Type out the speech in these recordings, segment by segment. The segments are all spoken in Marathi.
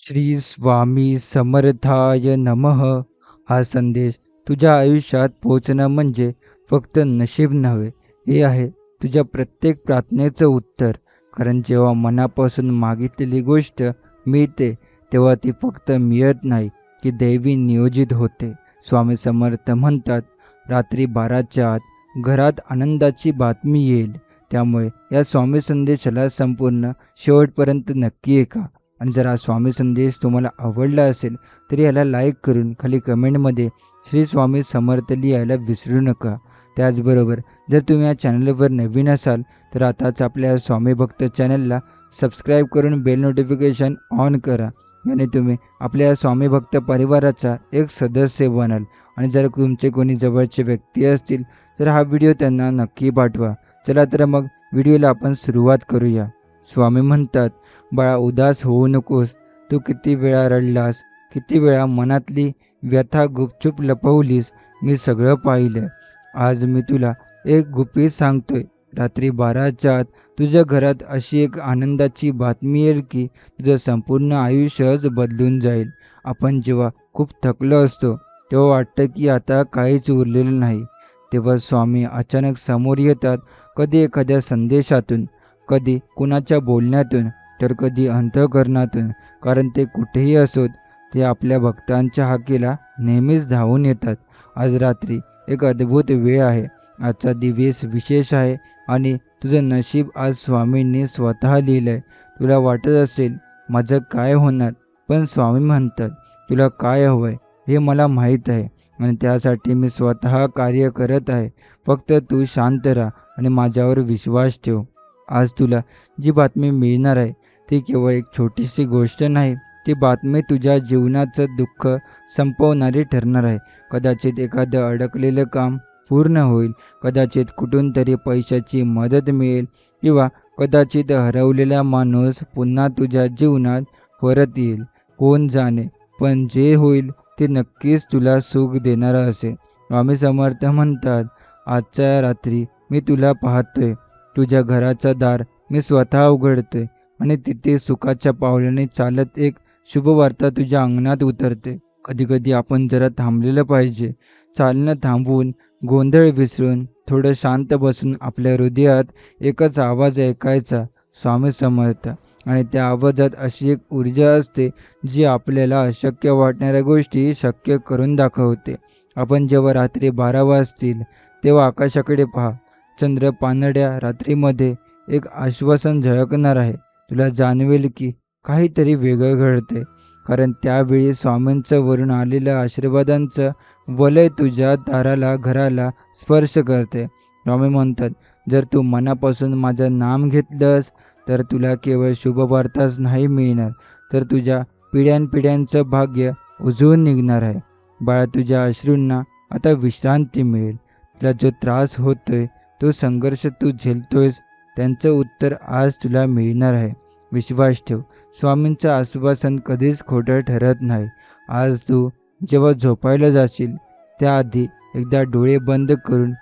श्री स्वामी समर्थाय नमः. हा संदेश तुझ्या आयुष्यात पोहोचणं म्हणजे फक्त नशीब नव्हे, हे आहे तुझ्या प्रत्येक प्रार्थनेचं उत्तर. कारण जेव्हा मनापासून मागितलेली गोष्ट मिळते, तेव्हा ती फक्त मिळत नाही, की दैवी नियोजित होते. स्वामी समर्थ म्हणतात, रात्री 12च्या आत घरात आनंदाची बातमी येईल. त्यामुळे या स्वामी संदेशाला संपूर्ण शेवटपर्यंत नक्की ऐका. आणि जर हा स्वामी संदेश तुम्हाला आवडला असेल तर याला लाईक करून खाली कमेंटमध्ये श्री स्वामी समर्थ लिहायला विसरू नका. त्याचबरोबर जर तुम्ही या चॅनलवर नवीन असाल तर आताच आपल्या स्वामी भक्त चॅनलला सबस्क्राईब करून बेल नोटिफिकेशन ऑन करा. याने तुम्ही आपल्या स्वामी भक्त परिवाराचा एक सदस्य बनाल. आणि जर तुमचे कोणी जवळचे व्यक्ती असतील तर हा व्हिडिओ त्यांना नक्की पाठवा. चला तर मग व्हिडिओला आपण सुरुवात करूया. स्वामी म्हणतात, बाळा उदास होऊ नकोस. तू किती वेळा रडलास, किती वेळा मनातली व्यथा गुपचूप लपवलीस, मी सगळं पाहिलं. आज मी तुला एक गुपित सांगतोय. रात्री 12च्या आत तुझ्या घरात अशी एक आनंदाची बातमी येईल की तुझं संपूर्ण आयुष्यच बदलून जाईल. आपण जेव्हा खूप थकलो असतो तेव्हा वाटतं की आता काहीच उरलेलं नाही. तेव्हा स्वामी अचानक समोर येतात, कधी एखाद्या संदेशातून, कधी कुणाच्या बोलण्यातून, तर कधी अंतःकरणातून. कारण ते कुठेही असोत, ते आपल्या भक्तांच्या हाकेला नेहमीच धावून येतात. आज रात्री एक अद्भुत वेळ आहे. आजचा दिवस विशेष आहे आणि तुझं नशीब आज स्वामींनी स्वतः लिहिलंय. तुला वाटत असेल माझं काय होणार, पण स्वामी म्हणतात, तुला काय हवंय हे मला माहीत आहे आणि त्यासाठी मी स्वतः कार्य करत आहे. फक्त तू शांत राहा आणि माझ्यावर विश्वास ठेव. आज तुला जी बातमी मिळणार आहे ती केवळ एक छोटीशी गोष्ट नाही, ती बातमी तुझ्या जीवनाचं दुःख संपवणारी ठरणार आहे. कदाचित एखादं अडकलेलं काम पूर्ण होईल, कदाचित कुठून तरी पैशाची मदत मिळेल, किंवा कदाचित हरवलेला माणूस पुन्हा तुझ्या जीवनात परत येईल. कोण जाणे, पण जे होईल ते नक्कीच तुला सुख देणारं असेल. स्वामी समर्थ म्हणतात, आजच्या रात्री मी तुला पाहतोय. तुझ्या घराचं दार मी स्वतः उघडतोय आणि तिथे सुखाच्या पावलाने चालत एक शुभवार्ता तुझ्या अंगणात उतरते. कधीकधी आपण जरा थांबलेलं पाहिजे. चालणं थांबवून, गोंधळ विसरून, थोडं शांत बसून आपल्या हृदयात एकच आवाज ऐकायचा, स्वामी समर्थ. आणि त्या आवाजात अशी एक ऊर्जा असते जी आपल्याला अशक्य वाटणाऱ्या गोष्टी शक्य करून दाखवते. आपण जेव्हा रात्री 12 वाजतील तेव्हा आकाशाकडे पहा. चंद्र पाणड्या रात्रीमध्ये एक आश्वासन झळकणार आहे. तुला जाणवेल की काहीतरी वेगळं घडते, कारण त्यावेळी स्वामींचं वरून आलेलं आशीर्वादांचं वलय तुझ्या दाराला, घराला स्पर्श करते. स्वामी म्हणतात, जर तू मनापासून माझं नाम घेतलंस तर तुला केवळ शुभवार्ताच नाही मिळणार, तर तुझ्या पिढ्यानपिढ्यांचं भाग्य उजळून निघणार आहे. बाळा, तुझ्या अश्रूंना आता विश्रांती मिळेल. तुला जो त्रास होतोय, तो संघर्ष तू झेलतोयस, त्यांचं उत्तर आज तुला मिळणार आहे. विश्वास ठेव. स्वामींचं आश्वासन कधीच खोटं ठरत नाही. आज तू जेव्हा झोपायला जाशील त्याआधी एकदा डोळे बंद करून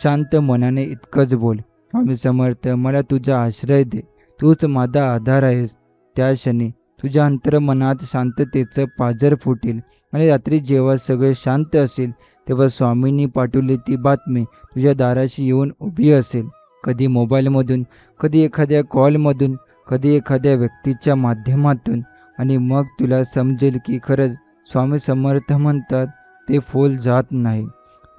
शांत मनाने इतकंच बोल, स्वामी समर्थ, मला तुझा आश्रय दे. तूच माझा आधार आहेस. त्या क्षणी तुझ्या अंतर्मनात शांततेचं पाझर फुटेल. आणि रात्री जेव्हा सगळे शांत असेल तेव्हा स्वामींनी पाठवली ती बातमी तुझ्या दाराशी येऊन उभी असेल. कधी मोबाईलमधून, कधी एखाद्या कॉलमधून, कधी एखाद्या व्यक्तीच्या माध्यमातून. आणि मग तुला समजेल की खरंच स्वामी समर्थ म्हणतात, ते फोल जात नाही.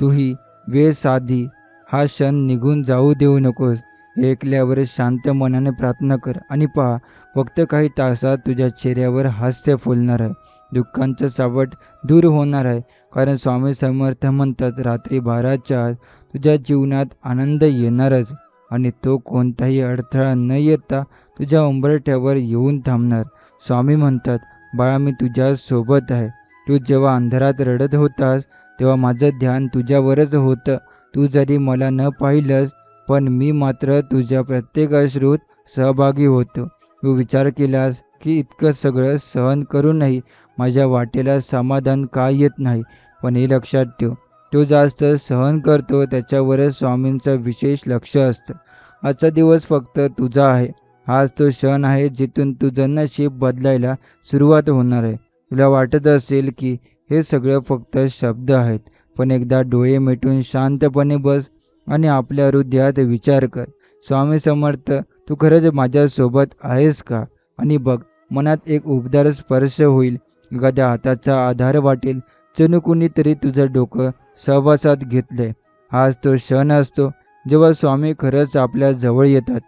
तू ही वेळ साधी, हा क्षण निघून जाऊ देऊ नकोस. हे ऐकल्यावर शांत मनाने प्रार्थना कर आणि पहा, फक्त काही तासात तुझ्या चेहऱ्यावर हास्य फुलणार आहे. दुःखांचं सावट दूर होणार आहे. कारण स्वामी समर्थ म्हणतात, रात्री 12च्या आत तुझ्या जीवनात आनंद येणारच. आणि तो कोणताही अडथळा न येता तुझ्या उंबरठ्यावर येऊन थांबणार. स्वामी म्हणतात, बाळा, मी तुझ्या सोबत आहे. तू जेव्हा अंधारात रडत होतास तेव्हा माझं ध्यान तुझ्यावरच होतं. तू जरी मला न पाहिलंस, पण मी मात्र तुझ्या प्रत्येक अश्रूत सहभागी होतो. तू विचार केलास की इतकं सगळं सहन करूनही माझ्या वाटेला समाधान का येत नाही, पण हे लक्षात ठेव, तो जास्त सहन करतो त्याच्यावरच स्वामींचं विशेष लक्ष असतं. आजचा दिवस फक्त तुझा आहे. हाच तो क्षण आहे जिथून तुझं नशीब बदलायला सुरुवात होणार आहे. तुला वाटत असेल की हे सगळं फक्त शब्द आहेत, पण एकदा डोळे मिटून शांतपणे बस आणि आपल्या हृदयात विचार कर, स्वामी समर्थ, तू खरंच माझ्यासोबत आहेस का? आणि बघ, मनात एक उबदार स्पर्श होईल, एखाद्या हाताचा आधार वाटेल, जणू कुणीतरी तुझं डोकं सहवासात घेतलंय. हाच तो क्षण असतो जेव्हा स्वामी खरंच आपल्या जवळ येतात.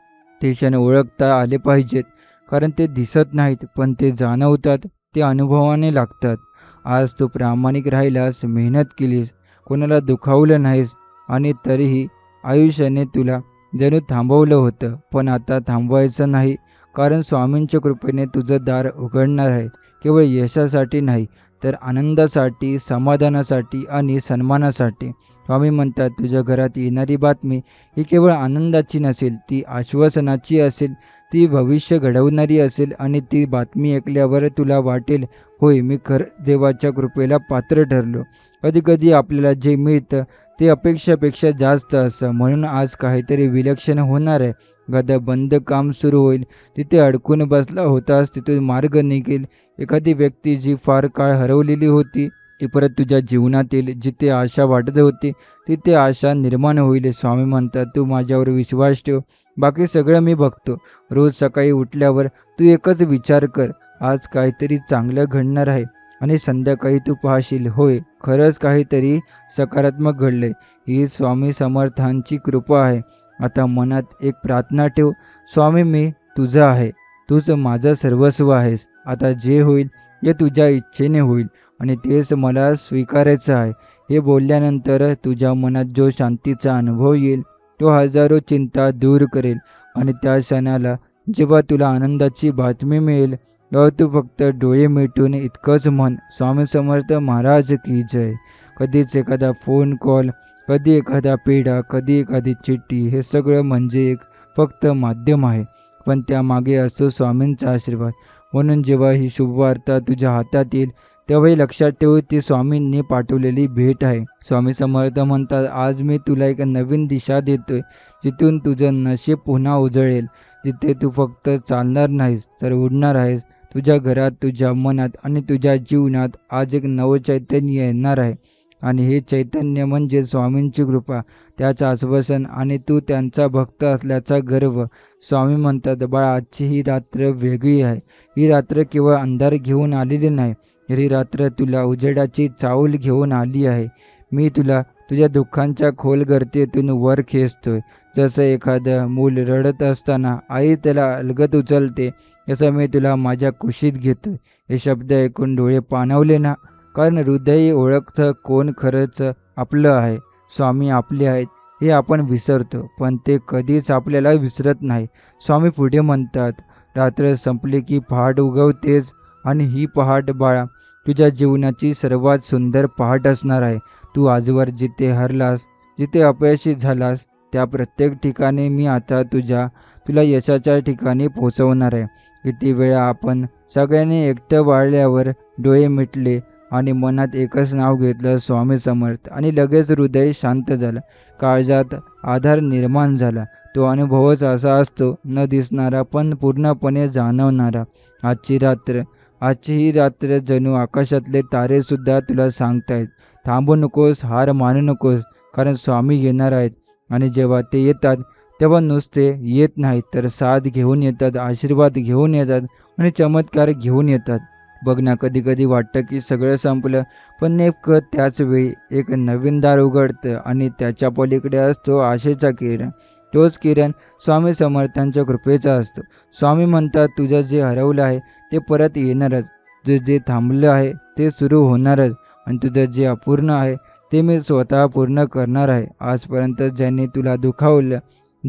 ते क्षण ओळखता आले पाहिजेत, कारण ते दिसत नाहीत, पण ते जाणवतात, ते अनुभवाने लागतात. आज तू प्रामाणिक राहिलास, मेहनत केलीस, कोणाला दुखावलं नाहीस आणि तरीही आयुष्याने तुला जणू थांबवलं होतं. पण आता थांबवायचं नाही, कारण स्वामींच्या कृपेने तुझं दार उघडणार आहे. केवळ यशासाठी नाही, तर आनंदासाठी, समाधानासाठी आणि सन्मानासाठी. स्वामी म्हणतात, तुझ्या घरात येणारी बातमी ही केवळ आनंदाची नसेल, ती आश्वासनाची असेल, ती भविष्य घडवणारी असेल आणि ती बातमी ऐकल्यावर तुला वाटेल, होय, मी खरं देवाच्या कृपेला पात्र ठरलो. कधी-कधी आपल्याला जे मिळतं ते अपेक्षेपेक्षा जास्त असतं. म्हणून आज काहीतरी विलक्षण होणार आहे. एखादं बंद काम सुरू होईल, तिथे अडकून बसला होतास तिथून मार्ग निघेल. एखादी व्यक्ती जी फार काळ हरवलेली होती ती परत तुझ्या जीवनात येईल. जिथे आशा वाटत होती तिथे आशा निर्माण होईल. स्वामी म्हणतात, तू माझ्यावर विश्वास ठेव, बाकी सगळं मी बघतो. रोज सकाळी उठल्यावर तू एकच विचार कर, आज काहीतरी चांगलं घडणार आहे. आणि संध्याकाळी तू पाहशील, होय, खरंच काहीतरी सकारात्मक घडले. ही स्वामी समर्थांची कृपा आहे. आता मनात एक प्रार्थना ठेव, स्वामी, मी तुझं आहे, तूच माझं सर्वस्व आहेस. आता जे होईल ते तुझ्या इच्छेने होईल आणि तेच मला स्वीकारायचं आहे. हे बोलल्यानंतर तुझ्या मनात जो शांतीचा अनुभव येईल तो हजारो चिंता दूर करेल. आणि त्या क्षणाला जेव्हा तुला आनंदाची बातमी मिळेल, तेव्हा तू फक्त डोळे मिटून इतकंच म्हण, स्वामी समर्थ महाराज की जय. कधीच एखादा फोन कॉल, कधी एखादा पेढा, कधी एखादी चिठ्ठी, हे सगळं म्हणजे एक फक्त माध्यम आहे, पण त्यामागे असतो स्वामींचा आशीर्वाद. म्हणून जेव्हा ही शुभवार्ता तुझ्या हातात येईल, तेव्हाही लक्षात ठेव, ती स्वामींनी पाठवलेली भेट आहे. स्वामी समर्थ म्हणतात, आज मी तुला एक नवीन दिशा देतोय, जिथून तुझं नशीब पुन्हा उजळेल. जिथे तू फक्त चालणार नाहीस, तर उडणार आहेस. तुझ्या घरात, तुझ्या मनात आणि तुझ्या जीवनात आज एक नवं चैतन्य येणार आहे. आणि हे चैतन्य म्हणजे स्वामींची कृपा, त्याचं आश्वासन आणि तू त्यांचा भक्त असल्याचा गर्व. स्वामी म्हणतात, बाळा, आजची ही रात्र वेगळी आहे. ही रात्र केवळ अंधार घेऊन आलेली नाही, ही रात्र तुला उजेडाची चाहूल घेऊन आली आहे. मी तुला तुझ्या दुःखांच्या खोल गर्तेतून वर खेचतोय. जसं एखादं मूल रडत असताना आई त्याला अलगद उचलते, तसं मी तुला माझ्या कुशीत घेतोय. हे शब्द ऐकून डोळे पाणावले ना? कारण हृदय ओळखतं कोण खरंच आपलं आहे. स्वामी आपले आहेत हे आपण विसरतो, पण ते कधीच आपल्याला विसरत नाही. स्वामी पुढे म्हणतात, रात्र संपली की पहाट उगवतेच, आणि ही पहाट, बाळा, तुझ्या जीवनाची सर्वात सुंदर पहाट असणार आहे. तू आजवर जिथे हरलास, जिथे अपयशी झालास, त्या प्रत्येक ठिकाणी मी आता तुला यशाच्या ठिकाणी पोहोचवणार आहे. किती वेळा आपण सगळ्यांनी एकटं वाढल्यावर डोळे मिटले आणि मनात एकच नाव घेतलं, स्वामी समर्थ, आणि लगेच हृदय शांत झालं, काळजात आधार निर्माण झाला. तो अनुभवच असा असतो, न दिसणारा पण पूर्णपणे जाणवणारा. आजची ही रात्र जणू आकाशातले तारेसुद्धा तुला सांगतायत, थांबू नकोस, हार मानू नकोस, कारण स्वामी येणार आहेत. आणि जेव्हा ते येतात तेव्हा नुसते येत नाहीत, तर साथ घेऊन येतात, आशीर्वाद घेऊन येतात आणि चमत्कार घेऊन येतात. बघ ना, कधी कधी वाटतं की सगळं संपलं, पण नेमकं त्याच वेळी एक नवीन दार उघडतं आणि त्याच्या पलीकडे असतो आशेचा किरण. तोच किरण स्वामी समर्थांच्या कृपेचा असतो. स्वामी म्हणतात, तुझं जे हरवलं आहे ते परत येणारच, तुझं जे थांबलं आहे ते सुरू होणारच, आणि तुझं जे अपूर्ण आहे ते मी स्वतः पूर्ण करणार आहे. आजपर्यंत ज्यांनी तुला दुखावलं,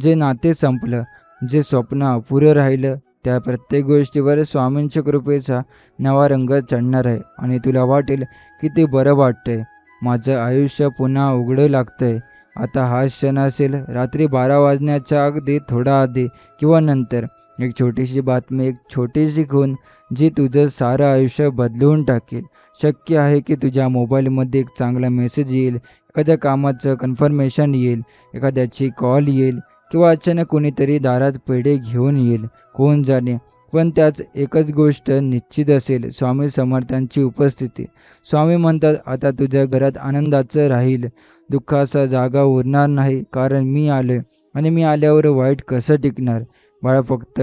जे नाते संपलं, जे स्वप्न अपुरं राहिलं, त्या प्रत्येक गोष्टीवर स्वामींच्या कृपेचा नवा रंग चढणार आहे. आणि तुला वाटेल किती बरं वाटतंय, माझं आयुष्य पुन्हा उघडं लागतंय. आता हा क्षण असेल, रात्री 12 वाजण्याच्या अगदी थोडा आधी किंवा नंतर. एक छोटीशी बातमी, एक छोटीशी खूण, जी तुझं सारं आयुष्य बदलवून टाकेल. शक्य आहे की तुझ्या मोबाईलमध्ये एक चांगला मेसेज येईल, एखाद्या कामाचं कन्फर्मेशन येईल, एखाद्याची कॉल येईल, किंवा अचानक कोणीतरी दारात पेढे घेऊन येईल, कोण जाणे. पण त्याच एकच गोष्ट निश्चित असेल, स्वामी समर्थांची उपस्थिती. स्वामी म्हणतात, आता तुझ्या घरात आनंदाचं राहील, दुःखाचा जागा उरणार नाही, कारण मी आलोय आणि मी आल्यावर वाईट कसं टिकणार. बाळा, फक्त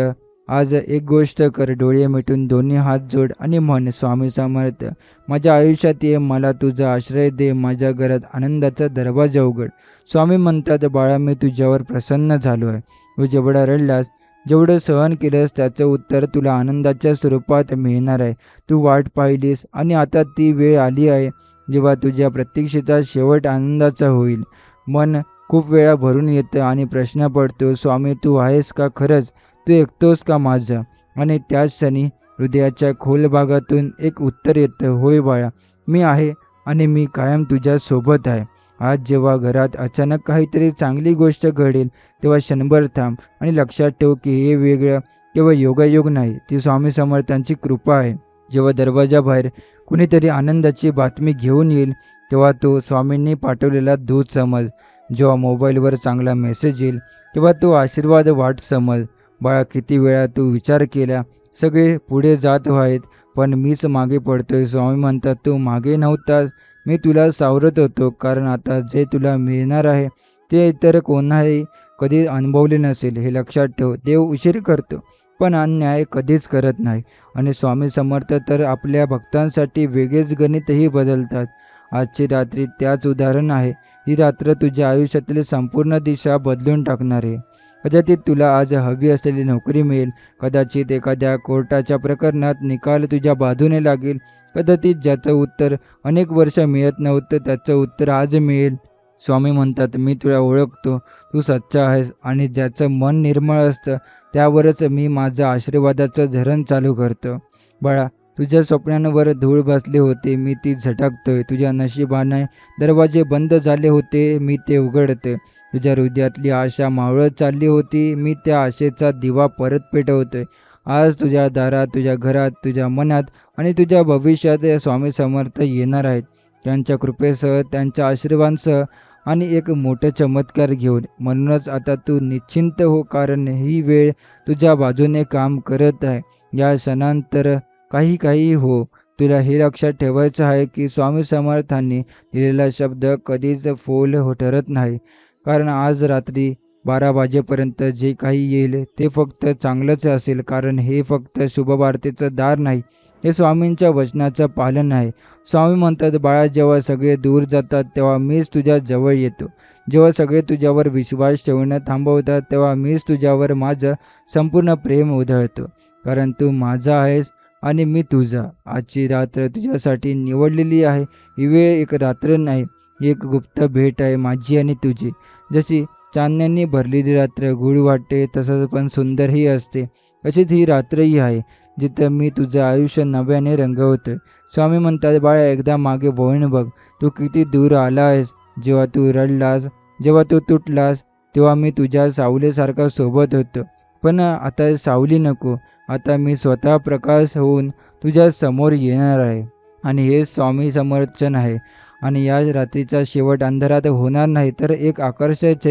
आज एक गोष्ट कर, डोळे मिटून दोन्ही हात जोड आणि म्हण, स्वामी समर्थ, माझ्या आयुष्यात ये, मला तुझा आश्रय दे, माझ्या घरात आनंदाचा दरवाजा उघड. स्वामी म्हणतात, बाळा, मी तुझ्यावर प्रसन्न झालो आहे. तू जेवढा रडलास, जेवढं सहन केलंस, त्याचं उत्तर तुला आनंदाच्या स्वरूपात मिळणार आहे. तू वाट पाहिलीस आणि आता ती वेळ आली आहे जेव्हा तुझ्या प्रतीक्षेचा शेवट आनंदाचा होईल. मन खूप वेळा भरून येतं आणि प्रश्न पडतो, स्वामी तू आहेस का खरंच? तू ऐकतोस का माझं? आणि त्याच क्षणी हृदयाच्या खोल भागातून एक उत्तर येतं, होय बाळा, मी आहे आणि मी कायम तुझ्या सोबत आहे. आज जेव्हा घरात अचानक काहीतरी चांगली गोष्ट घडेल, तेव्हा क्षणभर थांब आणि लक्षात ठेव की हे वेगळं केवळ योगायोग नाही, ती स्वामी समर्थांची कृपा आहे. जेव्हा दरवाजाबाहेर कुणीतरी आनंदाची बातमी घेऊन येईल, तेव्हा तो स्वामींनी पाठवलेला दूत समज. जेव्हा मोबाईलवर चांगला मेसेज येईल, तेव्हा तो आशीर्वाद वाट समज. बाळा, किती वेळा तू विचार केला, सगळे पुढे जात आहेत पण मीच मागे पडतोय. स्वामी म्हणतात, तू मागे नव्हतास, मी तुला सावरत होतो, कारण आता जे तुला मिळणार आहे ते इतर कोणाही कधी अनुभवले नसेल. हे लक्षात ठेव, देव उशीर करतो पण अन्याय कधीच करत नाही. आणि स्वामी समर्थ तर आपल्या भक्तांसाठी वेगळेच गणितही बदलतात. आजची रात्री त्याच उदाहरण आहे. ही रात्र तुझ्या आयुष्यातील संपूर्ण दिशा बदलून टाकणार आहे. कदाचित तुला आज हवी असलेली नोकरी मिळेल, कदाचित एखाद्या कोर्टाच्या प्रकरणात निकाल तुझ्या बाजूने लागेल, कदाचित ज्याचं उत्तर अनेक वर्ष मिळत नव्हतं त्याचं उत्तर आज मिळेल. स्वामी म्हणतात, मी तुला ओळखतो, तू सच्चा आहेस आणि ज्याचं मन निर्मळ असतं त्यावरच मी माझं आशीर्वादाचं झरण चालू करतो. बाळा, तुझ्या स्वप्नांवर धूळ बसले होते, मी ती झटकतोय. तुझ्या नशिबाने दरवाजे बंद झाले होते, मी ते उघडतोय. तुझ्या हृदयातली आशा मावळत चालली होती, मी त्या आशेचा दिवा परत पेटवतोय. आज तुझ्या दारात, तुझ्या घरात, तुझ्या मनात आणि तुझ्या भविष्यात स्वामी समर्थ येणार आहेत, त्यांच्या कृपेसह, त्यांच्या आशीर्वादांसह आणि एक मोठं चमत्कार घेऊन. म्हणूनच आता तू निश्चिंत हो, कारण ही वेळ तुझ्या बाजूने काम करत आहे. या क्षणांतर काही हो, तुला हे लक्षात ठेवायचं आहे की स्वामी समर्थांनी दिलेला शब्द कधीच फोल ठरत नाही. कारण आज रात्री 12 वाजेपर्यंत जे काही येईल ते फक्त चांगलंच असेल, कारण हे फक्त शुभवार्तेचं दार नाही, हे स्वामींच्या वचनाचं पालन आहे. स्वामी म्हणतात, बाळा, जेव्हा सगळे दूर जातात तेव्हा मीच तुझ्या जवळ येतो. जेव्हा सगळे तुझ्यावर विश्वास ठेवणं थांबवतात तेव्हा मीच तुझ्यावर माझं संपूर्ण प्रेम उधळतो, कारण तू माझा आहेस आणि मी तुझा. आजची रात्र तुझ्यासाठी निवडलेली आहे. ही वेळ एक रात्र नाही, ही एक गुप्त भेट आहे, माझी आणि तुझी. जशी चांदण्याने भरलेली रात्र गूढ वाटते, तसंच पण सुंदरही असते, अशीच ही रात्रही आहे जिथं मी तुझं आयुष्य नव्याने रंगवतोय. स्वामी म्हणतात, बाळा, एकदा मागे वळून बघ, तू किती दूर आला आहेस. जेव्हा तू रडलास, जेव्हा तू तुटलास, तेव्हा मी तुझ्या सावलीसारखा सोबत होतो. पण आता सावली नको, आता मी स्वतः प्रकाश होऊन तुझ्या समोर येणार आहे. आणि हे स्वामी समर्थन आहे. आणि या रात्रीचा शेवट अंधारात होणार नाही, तर एक आकर्षक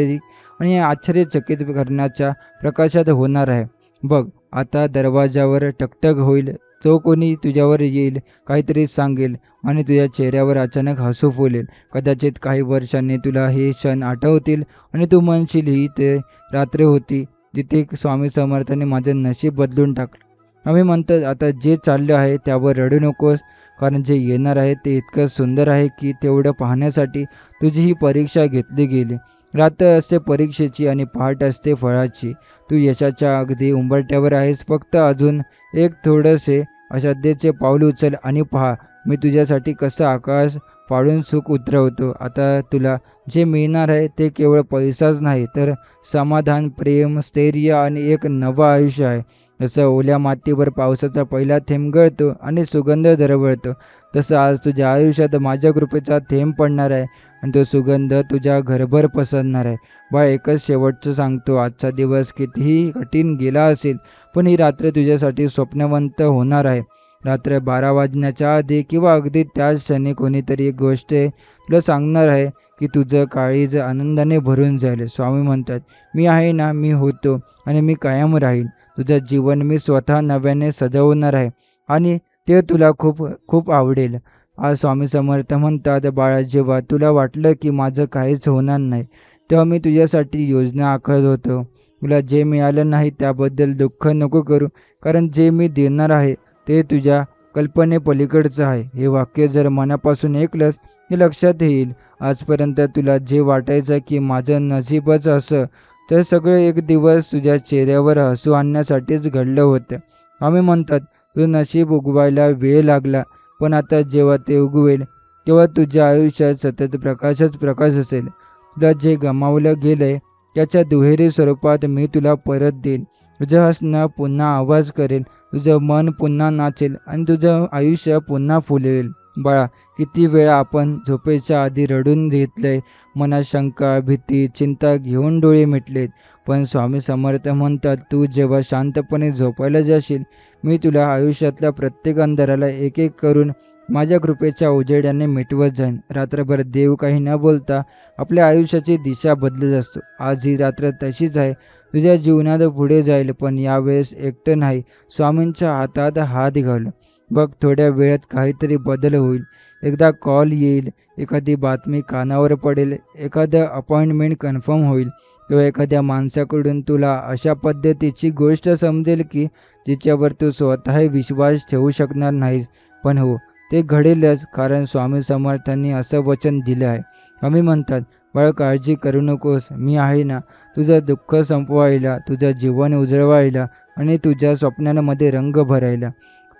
आणि आश्चर्यचकित करण्याच्या प्रकाशात होणार आहे. बघ, आता दरवाजावर टकटक होईल, जो कोणी तुझ्यावर येईल, काहीतरी सांगेल आणि तुझ्या चेहऱ्यावर अचानक हसू फुलेल. कदाचित काही वर्षांनी तुला हे क्षण आठवतील आणि तू म्हणशील, ही ते रात्र होती जिथे स्वामी समर्थांनी माझं नशीब बदलून टाकलं. आम्ही म्हणतो, आता जे चाललं आहे त्यावर रडू नकोस, कारण जे येणार आहे ते इतकं सुंदर आहे की तेवढं पाहण्यासाठी तुझी ही परीक्षा घेतली गेली. रात्र असते परीक्षेची आणि पहाट असते फळाची. तू यशाच्या अगदी उंबरठ्यावर आहेस. फक्त अजून एक थोडेसे अश्रद्धेचे पाऊल उचल आणि पहा, मी तुझ्यासाठी कसं आकाश फाडून सुख उतरवतो. आता तुला जे मिळणार आहे ते केवळ पैसाच नाही, तर समाधान, प्रेम, स्थैर्य आणि एक नवं आयुष्य आहे. जसं ओल्या मातीवर पावसाचा पहिला थेंब गळतो आणि सुगंध दरवळतो, तसं आज तुझ्या आयुष्यात माझ्या कृपेचा थेंब पडणार आहे आणि तो सुगंध तुझ्या घरभर पसरणार आहे. बाळ, एकच शेवटचं सांगतो, आजचा दिवस कितीही कठीण गेला असेल, पण ही रात्र तुझ्यासाठी स्वप्नवंत होणार आहे. रात्र 12 वाजण्याच्या आधी किंवा अगदी त्याच क्षणी कोणीतरी एक गोष्ट तुला सांगणार आहे की तुझं काळीज आनंदाने भरून जाईल. स्वामी म्हणतात, मी आहे ना, मी होतो आणि मी कायम राहील. तुझं जीवन मी स्वतः नव्याने सजवणार आहे आणि ते तुला खूप खूप आवडेल. आज स्वामी समर्थ म्हणतात, बाळा, जेव्हा तुला वाटलं की माझं काहीच होणार नाही, तेव्हा मी तुझ्यासाठी योजना आखत होतो. तुला जे मिळालं नाही त्याबद्दल दुःख नको करू, कारण जे मी देणार आहे ते तुझ्या कल्पनेपलीकडचं आहे. हे वाक्य जर मनापासून ऐकलंस हे लक्षात येईल. आजपर्यंत तुला जे वाटायचं की माझं नशीबच असं, तर सगळं एक दिवस तुझ्या चेहऱ्यावर हसू आणण्यासाठीच घडलं होतं. आम्ही म्हणतात, तुझं नशीब उगवायला वेळ लागला, पण आता जेव्हा ते उगवेल तेव्हा तुझ्या आयुष्यात सतत प्रकाशच प्रकाश असेल. तुला जे गमावलं गेलंय त्याच्या दुहेरी स्वरूपात मी तुला परत देईन. तुझं हसणं पुन्हा आवाज करेल, तुझं मन पुन्हा नाचेल आणि तुझं आयुष्य पुन्हा फुलेल. बाळा, किती वेळा आपण झोपेच्या आधी रडून घेतलंय, मनात शंका, भीती, चिंता घेऊन डोळे मिटलेत. पण स्वामी समर्थ म्हणतात, तू जेव्हा शांतपणे झोपायला जाशील, मी तुला आयुष्यातल्या प्रत्येक अंधाराला एक एक करून माझ्या कृपेच्या उजेडाने मिटवत जाईन. रात्रभर देव काही न बोलता आपल्या आयुष्याची दिशा बदलत असतो. आज ही रात्र तशीच आहे. तुझ्या जीवनात पुढे जाईल, पण यावेळेस एकटं नाही. स्वामींच्या हातात हात घाल. बघ, थोड्या वेळात काहीतरी बदल होईल. एकदा कॉल येईल, एखादी बातमी कानावर पडेल, एखादं अपॉइंटमेंट कन्फर्म होईल किंवा एखाद्या माणसाकडून तुला अशा पद्धतीची गोष्ट समजेल की जिच्यावर तू स्वतः विश्वास ठेवू शकणार नाहीस. पण हो, ते घडेलच, कारण स्वामी समर्थांनी असं वचन दिलं आहे. आम्ही म्हणतात, बाळ, काळजी करू नकोस, मी आहे ना, तुझं दुःख संपवायला, तुझं जीवन उजळवायला आणि तुझ्या स्वप्नांमध्ये रंग भरायला.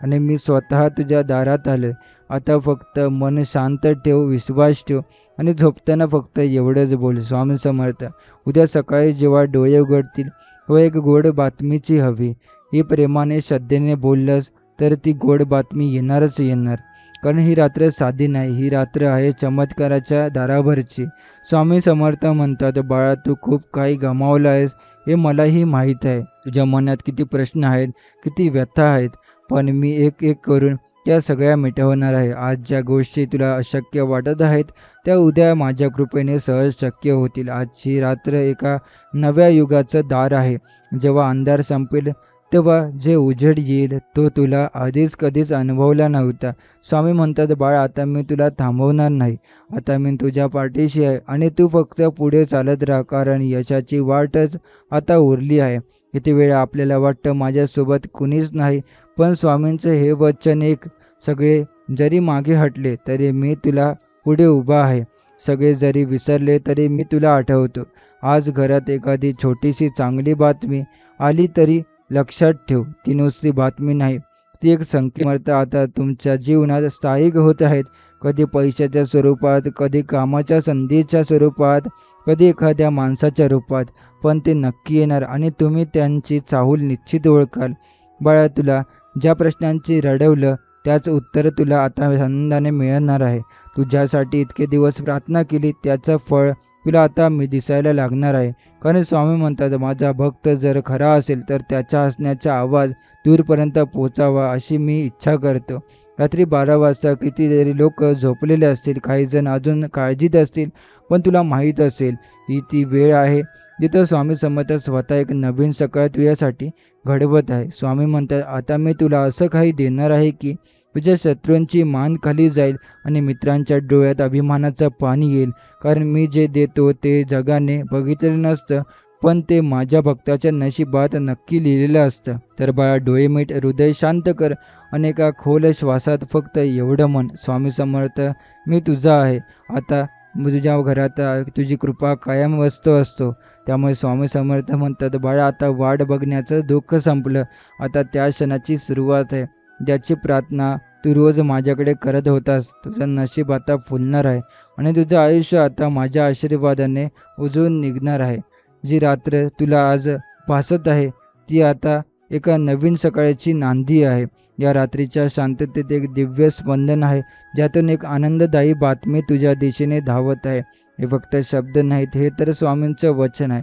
आणि मी स्वतः तुझ्या दारात आलोय. आता फक्त मन शांत ठेव, विश्वास ठेव आणि झोपताना फक्त एवढंच बोल, स्वामी समर्थ. उद्या सकाळी जेव्हा डोळे उघडतील व एक गोड बातमीची हवी. ही प्रेमाने श्रद्धेने बोललंस तर ती गोड बातमी येणारच येणार. कारण ही रात्र साधी नाही, ही रात्र आहे चमत्काराच्या दारावरची. स्वामी समर्थ म्हणतात, बाळा, तू खूप काही गमावलं आहेस हे मलाही माहीत आहे. तुझ्या मनात किती प्रश्न आहेत, किती व्यथा आहेत, पण मी एक एक करून त्या सगळ्या मिटवणार आहे. आज ज्या गोष्टी तुला अशक्य वाटत आहेत त्या उद्या माझ्या कृपेने सहज शक्य होतील. आजची रात्र एका नव्या युगाचं दार आहे. जेव्हा अंधार संपेल तेव्हा जे उजेड येईल तो तुला आधीच कधीच अनुभवला नव्हता. स्वामी म्हणतात, बाळ, आता मी तुला थांबवणार नाही. आता मी तुझ्या पाठीशी आहे आणि तू फक्त पुढे चालत राहा, कारण यशाची वाटच आता उरली आहे. किती वेळा आपल्याला वाटतं माझ्यासोबत कुणीच नाही, पण स्वामींचं हे वचन एक, सगळे जरी मागे हटले तरी मी तुला पुढे उभा आहे. सगळे जरी विसरले तरी मी तुला आठवतो. आज घरात एखादी छोटीशी चांगली बातमी आली तरी लक्षात ठेव, ती नुसती बातमी नाही, ती एक संकेत आता तुमच्या जीवनात स्थायिक होत आहेत. कधी पैशाच्या स्वरूपात, कधी कामाच्या संधीच्या स्वरूपात, कधी एखाद्या माणसाच्या रूपात, पण ते नक्की येणार आणि तुम्ही त्यांची चाहूल निश्चित ओळखाल. बाळा, तुला ज्या प्रश्नांची रडवलं त्याच उत्तर तुला आता आनंदाने मिळणार आहे. तू ज्यासाठी इतके दिवस प्रार्थना केली त्याचं फळ तुला आता मी दिसायला लागणार आहे. कारण स्वामी म्हणतात, माझा भक्त जर खरा असेल तर त्याच्या हसण्याचा आवाज दूरपर्यंत पोचावा अशी मी इच्छा करतो. रात्री 12 वाजता कितीतरी लोक झोपलेले असतील, काही जण अजून काळजीत असतील, पण तुला माहीत असेल ही ती वेळ आहे जिथं स्वामी समर्थ स्वतः एक नवीन सकाळ तुझ्यासाठी घडवत आहे. स्वामी म्हणतात, आता मी तुला असं काही देणार आहे की तुझ्या शत्रूंची मान खाली जाईल आणि मित्रांच्या डोळ्यात अभिमानाचं पाणी येईल. कारण मी जे देतो ते जगाने बघितलेलं नसतं, पण ते माझ्या भक्ताच्या नशिबात नक्की लिहिलेलं असतं. तर बाळा, डोळे मीट, हृदय शांत कर आणि एका खोल श्वासात फक्त एवढं म्हण, स्वामी समर्थ, मी तुझा आहे. आता तुझ्या घरात तुझी कृपा कायम असतो. त्यामुळे स्वामी समर्थ म्हणतात, बाळा, आता वाट बघण्याचं दुःख संपलं. आता त्या क्षणाची सुरुवात आहे ज्याची प्रार्थना तू रोज माझ्याकडे करत होतास. तुझं नशीब आता फुलणार आहे आणि तुझं आयुष्य आता माझ्या आशीर्वादाने उजळून निघणार आहे. जी रात्र तुला आज भासत आहे ती आता एका नवीन सकाळची नांदी आहे. या रात्रीच्या शांततेत एक दिव्य स्पंदन आहे, ज्यातून एक आनंददायी बातमी तुझ्या दिशेने धावत आहे. हे फक्त शब्द नाहीत, हे तर स्वामींचं वचन आहे.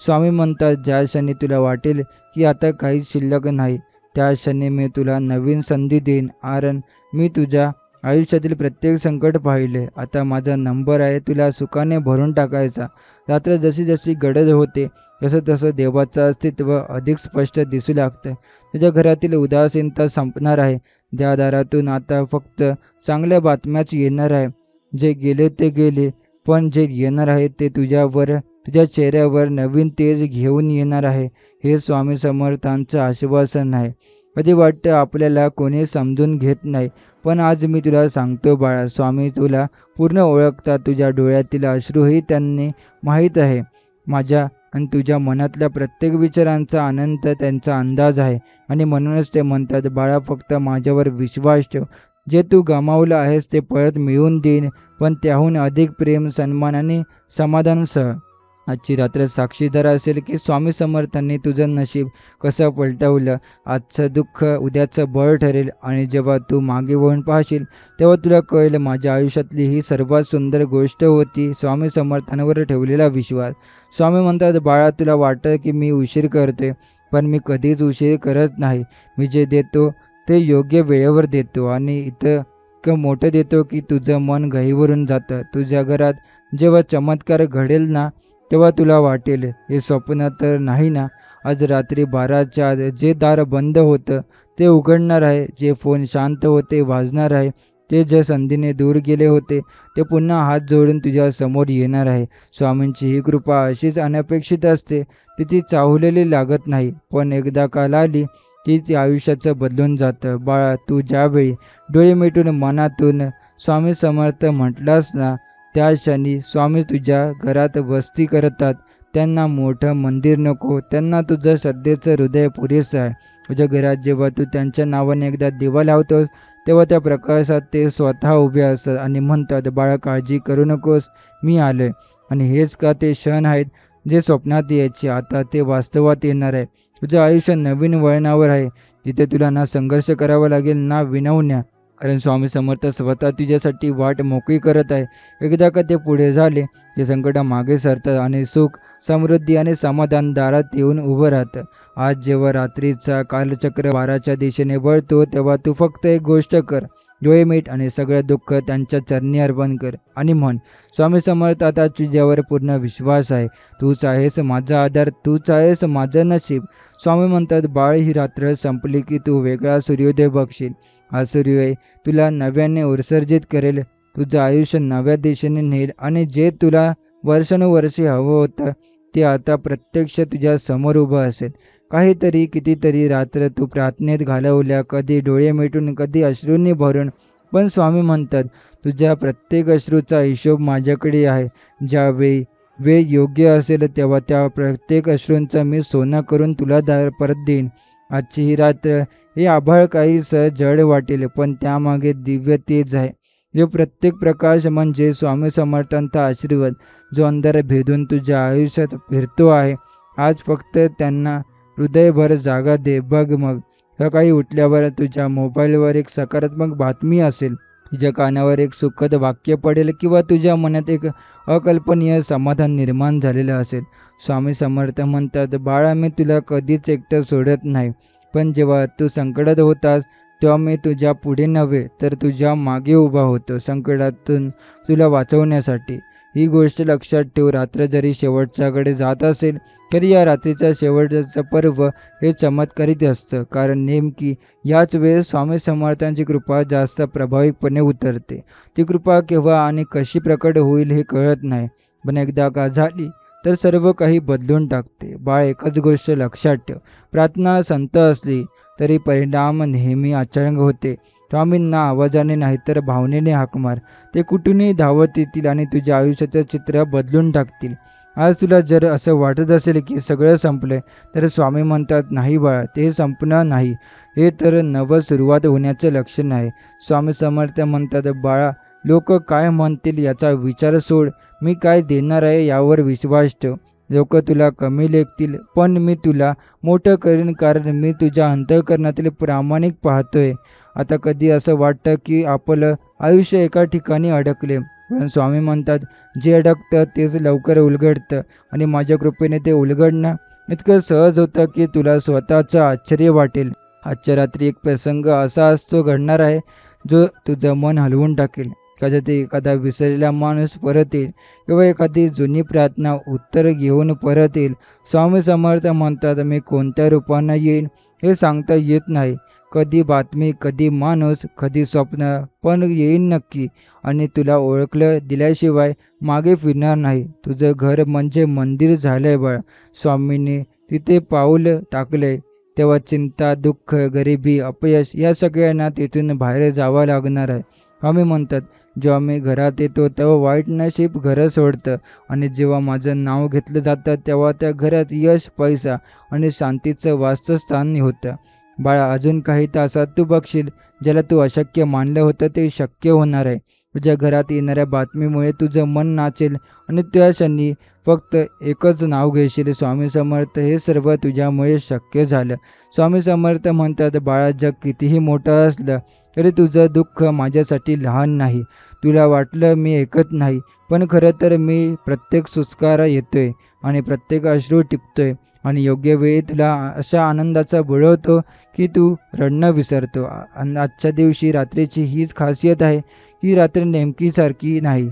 स्वामी म्हणतात, ज्या क्षणी तुला वाटेल की आता काहीच शिल्लक नाही, त्या क्षणी मी तुला नवीन संधी देईन, कारण मी तुझ्या आयुष्यातील प्रत्येक संकट पाहिले. आता माझा नंबर आहे तुला सुखाने भरून टाकायचा. रात्र जशी जशी गडद होते तसं तसं देवाचं अस्तित्व अधिक स्पष्ट दिसू लागतं. तुझ्या घरातील उदासीनता संपणार आहे. त्या दारातून आता फक्त चांगल्या बातम्याच येणार आहे. जे गेले ते गेले, पण जे येणार आहे ते तुझ्या चेहऱ्यावर नवीन तेज घेऊन येणार आहे. हे स्वामी समर्थांचं आश्वासन आहे. कधी वाटतं आपल्याला कोणी समजून घेत नाही, पण आज मी तुला सांगतो बाळा, स्वामी तुला पूर्ण ओळखतात. तुझ्या डोळ्यातील अश्रूही त्यांनी माहीत आहे. माझ्या आणि तुझ्या मनातल्या प्रत्येक विचारांचा अनंत त्यांचा अंदाज आहे. आणि म्हणूनच ते म्हणतात, बाळा फक्त माझ्यावर विश्वास ठेव. जे तू गमावलं आहेस ते परत मिळवून देईन, पण त्याहून अधिक प्रेम, सन्मान आणि समाधानासह. आजची रात्र साक्षीदार असेल की स्वामी समर्थांनी तुझं नशीब कसं पलटवलं. आजचं दुःख उद्याचं बळ ठरेल, आणि जेव्हा तू मागे वळून पाहशील तेव्हा तुला कळेल माझ्या आयुष्यातली ही सर्वात सुंदर गोष्ट होती स्वामी समर्थांवर ठेवलेला विश्वास. स्वामी म्हणतात, बाळा तुला वाटतं की मी उशीर करतोय, पण मी कधीच उशीर करत नाही. मी जे देतो ते योग्य वेळेवर देतो, आणि इतकं मोठं देतो की तुझं मन गहिवरून जातं. तुझ्या घरात जेव्हा चमत्कार घडेल ना, तेव्हा तुला वाटेल हे स्वप्न तर नाही ना. आज रात्री 12च्या आत जे दार बंद होतं ते उघडणार आहे. जे फोन शांत होते वाजणार आहे. जे संधीने दूर गेले होते ते पुन्हा हात जोडून तुझ्या समोर येणार आहे. स्वामींची ही कृपा अशीच अनपेक्षित असते. ती चाहूलेली लागत नाही, पण एकदा का आली की ती आयुष्याचं बदलून जातं. बाळा तू ज्यावेळी डोळे मिटून मनातून स्वामी समर्थ म्हटलास ना, त्या क्षणी स्वामी तुझ्या घरात वस्ती करतात. त्यांना मोठं मंदिर नको, त्यांना तुझं श्रद्धेचं हृदय पुरेसं आहे. तुझ्या घरात जेव्हा तू त्यांच्या नावाने एकदा दिवा लावतोस तेव्हा त्या प्रकाशात ते स्वतः उभे असतात आणि म्हणतात, बाळा काळजी करू नकोस, मी आलोय. आणि हेच का ते क्षण आहेत जे स्वप्नात यायचे आता ते वास्तवात येणार आहे. तुझं आयुष्य नवीन वळणावर आहे, जिथे तुला ना संघर्ष करावा लागेल ना विनवण्या, कारण स्वामी समर्थ स्वतः तुझ्यासाठी वाट मोकळी करत आहे. एकदा का ते पुढे झाले ते संकट मागे सरतात आणि सुख, समृद्धी आणि समाधान दारात येऊन उभं राहतं. आज जेव्हा रात्रीचा कालचक्र 12च्या दिशेने वळतो तेव्हा तू फक्त एक गोष्ट कर, डोळे मीट आणि सगळं दुःख त्यांच्या चरणी अर्पण कर आणि म्हण, स्वामी समर्थ आता तुझ्यावर पूर्ण विश्वास आहे. तूच आहेस माझा आधार, तूच आहेस माझं नशीब. स्वामी म्हणतात, बाळ ही रात्र संपली की तू वेगळा सूर्योदय बघशील. हा सूर्योदय तुला नव्याने उत्सर्जित करेल, तुझं आयुष्य नव्या दिशेने नेईल, आणि जे तुला वर्षानुवर्षे हवं होतं ते आता प्रत्यक्ष तुझ्या समोर उभं असेल. कितीतरी रात्र तू प्रार्थनेत घालवल्या, कधी डोळे मिटून, कधी अश्रूंनी भरून, पण स्वामी म्हणतात तुझ्या प्रत्येक अश्रूचा हिशोब माझ्याकडे आहे. ज्यावेळी वेळ योग्य असेल तेव्हा त्या प्रत्येक अश्रूंचा मी सोनं करून तुला परत देईन. आजची ही रात्र हे आभाळ काहीसं जड वाटेल, पण त्यामागे दिव्य तेज आहे. जो प्रत्येक प्रकाश म्हणजे स्वामी समर्थांचा आशीर्वाद, जो अंधार भेदून तुझ्या आयुष्यात फिरतो आहे. आज फक्त त्यांना हृदयभर जागा दे. बघ, मग सकाळी उठल्यावर तुझ्या मोबाईलवर एक सकारात्मक बातमी असेल, तुझ्या कानावर एक सुखद वाक्य पडेल, किंवा तुझ्या मनात एक अकल्पनीय समाधान निर्माण झालेलं असेल. स्वामी समर्थ म्हणतात, बाळा मी तुला कधीच एकटं सोडत नाही, पण जेव्हा तू संकटात होतास तेव्हा मी तुझ्या पुढे नव्हे तर तुझ्या मागे उभा होतो, संकटातून तुला वाचवण्यासाठी. ही गोष्ट लक्षात ठेव. रात्र जरी शेवटच्याकडे जात असेल तरी या रात्रीचा शेवटचं पर्व हे चमत्कारित असतं, कारण नेमकी याच वेळेस स्वामी समर्थांची कृपा जास्त प्रभावीपणे उतरते. ती कृपा केव्हा आणि कशी प्रकट होईल हे कळत नाही, पण एकदा का झाली तर सर्व काही बदलून टाकते. बाळ एकच गोष्ट लक्षात ठेव, प्रार्थना संत असली तरी परिणाम नेहमी अचानक होते. स्वामींना आवाजाने नाही तर भावनेने हाक मार, ते कुठूनही धावत येतील आणि तुझ्या आयुष्याचं चित्र बदलून टाकतील. आज तुला जर असं वाटत असेल की सगळं संपलंय, तर स्वामी म्हणतात, नाही बाळा, ते संपणं नाही, हे तर नवं सुरुवात होण्याचं लक्षण आहे. स्वामी समर्थ म्हणतात, बाळा लोक काय म्हणतील याचा विचार सोड, मी काय देणार आहे यावर विश्वास ठेव. लोक तुला कमी लेखतील, पण मी तुला मोठं करेन, कारण मी तुझ्या अंतःकरणातील प्रामाणिक पाहतोय. आता कधी असं वाटतं की आपलं आयुष्य एका ठिकाणी अडकले, पण स्वामी म्हणतात, जे अडकतं तेच लवकर उलगडतं, आणि माझ्या कृपेने ते उलगडणं इतकं सहज होतं की तुला स्वतःचं आश्चर्य वाटेल. आजच्या रात्री एक प्रसंग असा असतो घडणार आहे जो तुझं मन हलवून टाकेल. कदाचित एखादा विसरलेला माणूस परत येईल किंवा एखादी जुनी प्रार्थना उत्तर घेऊन परत येईल. स्वामी समर्थ म्हणतात, मी कोणत्या रूपानं येईन हे सांगता येत नाही. कधी बातमी, कधी माणूस, कधी स्वप्न, पण येईन नक्की. आणि तुला ओळखलं दिल्याशिवाय मागे फिरणार नाही. तुझं घर म्हणजे मंदिर झालंय बाळा. स्वामींनी तिथे पाऊल टाकलंय तेव्हा चिंता, दुःख, गरिबी, अपयश या सगळ्यांना तिथून बाहेर जावं लागणार आहे. स्वामी म्हणतात, जेव्हा मी घरात येतो तेव्हा वाईट नशीब घरं सोडतं आणि जेव्हा माझं नाव घेतलं जातं तेव्हा त्या घरात यश, पैसा आणि शांतीचं वास्तवस्थान होतं. बाळा, अजून काही तासात तू बघशील ज्याला तू अशक्य मानलं होतं ते शक्य होणार आहे. तुझ्या घरात येणाऱ्या बातमीमुळे तुझं मन नाचेल आणि त्या क्षणी फक्त एकच नाव घेशील, स्वामी समर्थ. हे सर्व तुझ्यामुळे शक्य झालं. स्वामी समर्थ म्हणतात, बाळा, जग कितीही मोठं असलं तरी तुझं दुःख माझ्यासाठी लहान नाही. तुला वाटलं मी ऐकत नाही, पण खरं तर मी प्रत्येक सुस्कारा येतोय आणि प्रत्येक अश्रू टिपतोय आणि योग्य वेळी तुला अशा आनंदाचा बुडवतो की तू रडणं विसरतो. आणि आजच्या दिवशी रात्रीची हीच खासियत आहे की रात्री नेमकी सारखी नाही.